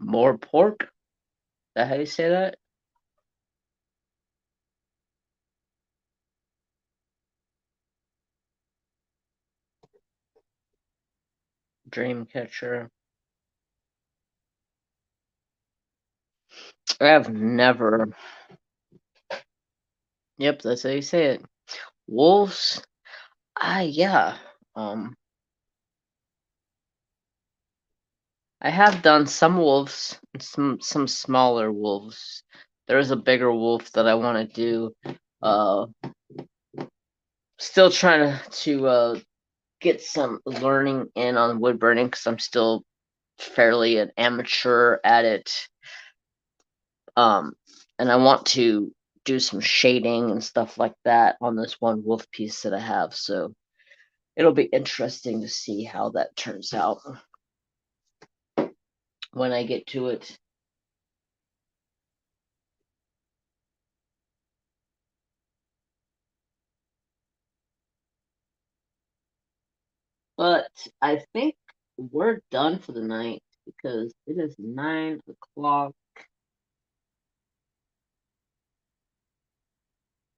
More pork? Is that how you say that? Dream catcher. I have never. Yep, that's how you say it. Wolves? Yeah. Um, I have done some wolves, some smaller wolves. There's a bigger wolf that I want to do. Still trying to get some learning in on wood burning because I'm still fairly an amateur at it. And I want to do some shading and stuff like that on this one wolf piece that I have. So it'll be interesting to see how that turns out when I get to it. But I think we're done for the night because it is 9 o'clock.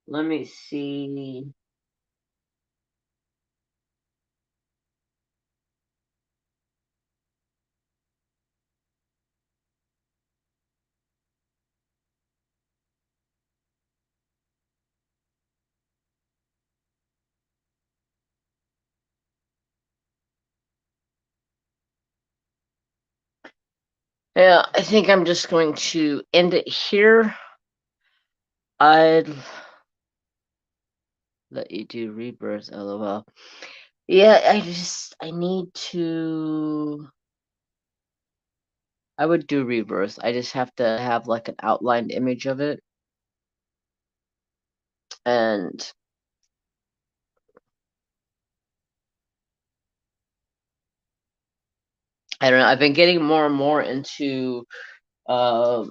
Let me see. Yeah, I think I'm just going to end it here. I'd let you do rebirth, lol. Yeah, I need to. I would do rebirth. I just have to have like an outlined image of it. And I don't know. I've been getting more and more into. Uh,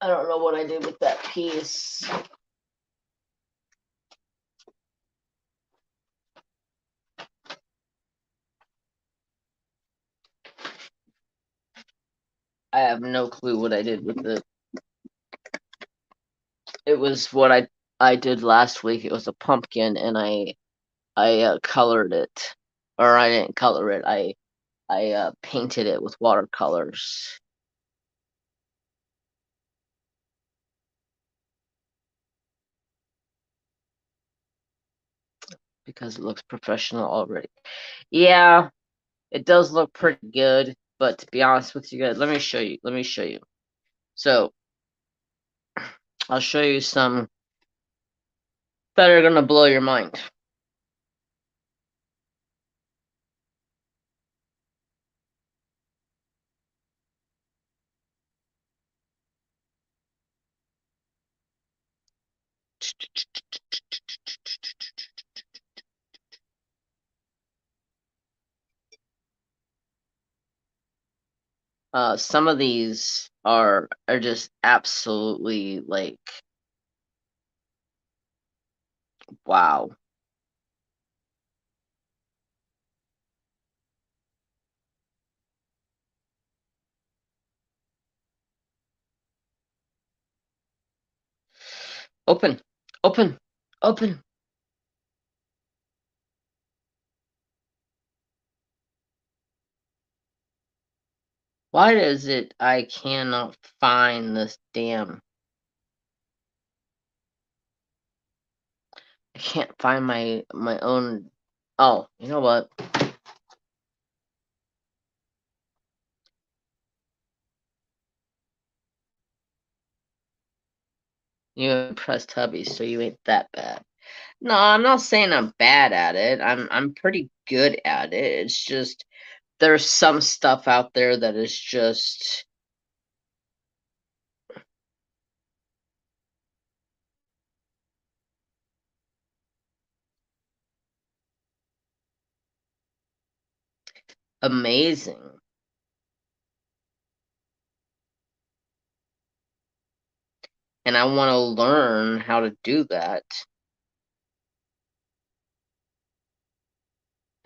I don't know what I did with that piece. I have no clue what I did with it. It was what I did last week. It was a pumpkin, and I colored it, or I didn't color it. I painted it with watercolors because it looks professional already. Yeah, it does look pretty good, but to be honest with you guys, let me show you. Let me show you. So I'll show you some that are gonna blow your mind. Some of these are just absolutely like wow. Open, open, open. Why is it I cannot find this damn? I can't find my own. Oh, you know what? You impressed hubby, so you ain't that bad. No, I'm not saying I'm bad at it. I'm pretty good at it. It's just there's some stuff out there that is just amazing. And I want to learn how to do that.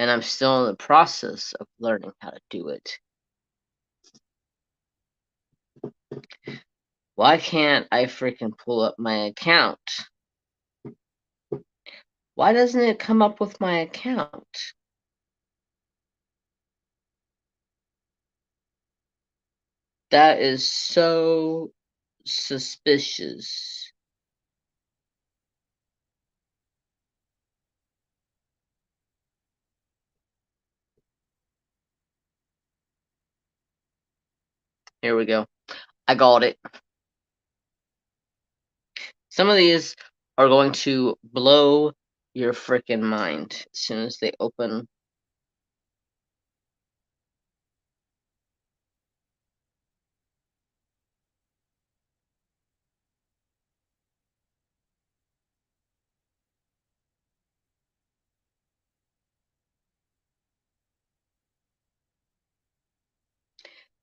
And I'm still in the process of learning how to do it. Why can't I freaking pull up my account? Why doesn't it come up with my account? That is so suspicious. Here we go. I got it. Some of these are going to blow your freaking mind as soon as they open.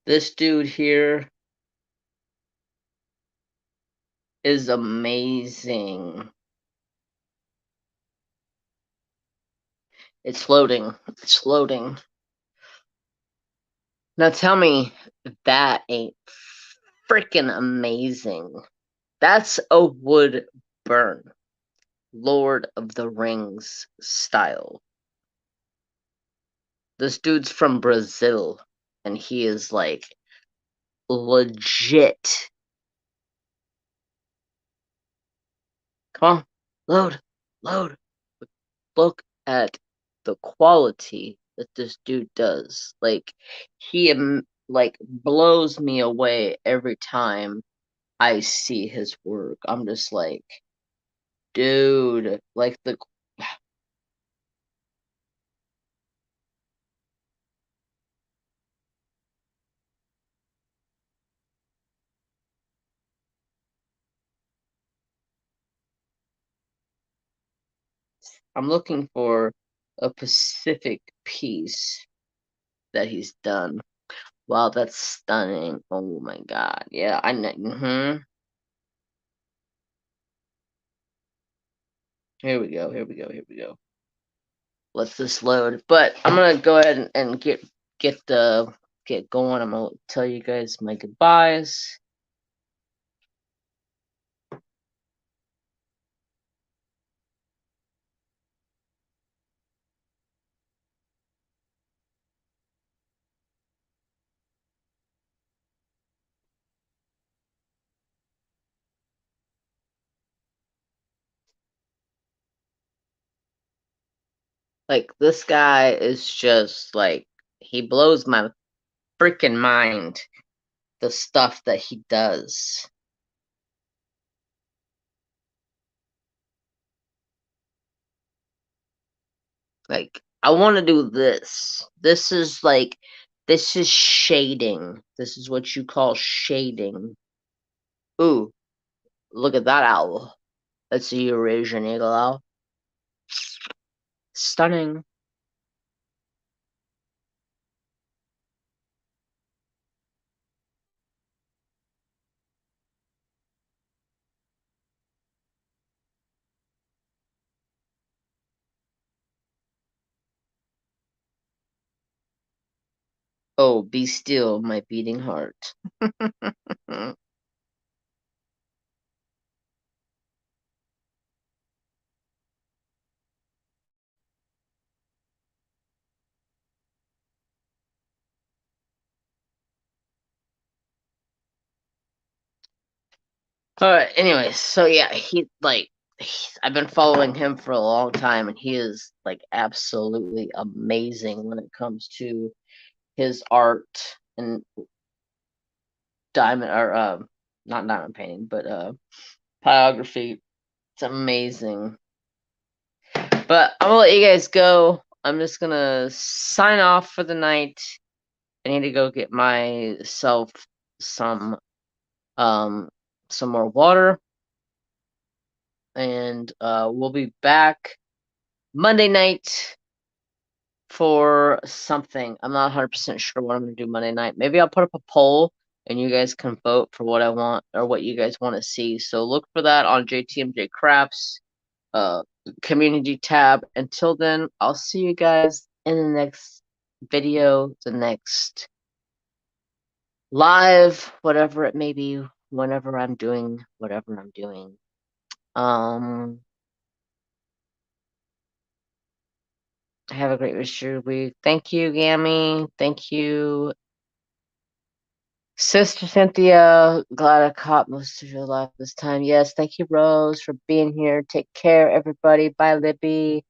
This dude here is amazing. It's loading. It's loading. Now tell me that ain't freaking amazing. That's a wood burn. Lord of the Rings style. This dude's from Brazil, and he is like legit. Come on, load, load. Look at the quality that this dude does. Like, he like blows me away every time I see his work. I'm just like, dude, like the I'm looking for a Pacific piece that he's done. Wow, that's stunning. Oh my god. Yeah, I know. Here we go. Here we go. Here we go. Let's just load. But I'm gonna go ahead and get going. I'm gonna tell you guys my goodbyes. Like, this guy is just like, he blows my freaking mind. The stuff that he does. Like, I want to do this. This is shading. This is what you call shading. Ooh, look at that owl. That's a Eurasian eagle owl. Stunning. Oh, be still, my beating heart. Alright, anyways, so yeah, I've been following him for a long time, and he is like absolutely amazing when it comes to his art and diamond or not diamond painting, but pyrography. It's amazing. But I'm gonna let you guys go. I'm just gonna sign off for the night. I need to go get myself some um some more water, and we'll be back Monday night for something. I'm not 100% sure what I'm gonna do Monday night. Maybe I'll put up a poll and you guys can vote for what I want or what you guys want to see. So look for that on JTMJ Crafts community tab. Until then, I'll see you guys in the next video, the next live, whatever it may be, whenever I'm doing whatever I'm doing. Have a great rest of your week. Thank you, Gammy. Thank you, Sister Cynthia. Glad I caught most of your life this time. Yes, thank you, Rose, for being here. Take care, everybody. Bye, Libby.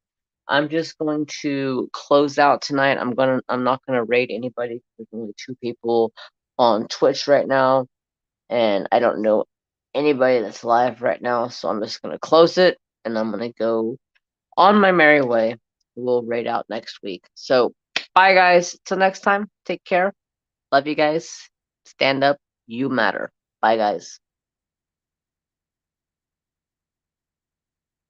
I'm just going to close out tonight. I'm not gonna rate anybody. There's only 2 people on Twitch right now, and I don't know anybody that's live right now, so I'm just gonna close it and I'm gonna go on my merry way. We'll raid out next week. So, bye, guys. Till next time, take care. Love you guys. Stand up. You matter. Bye, guys.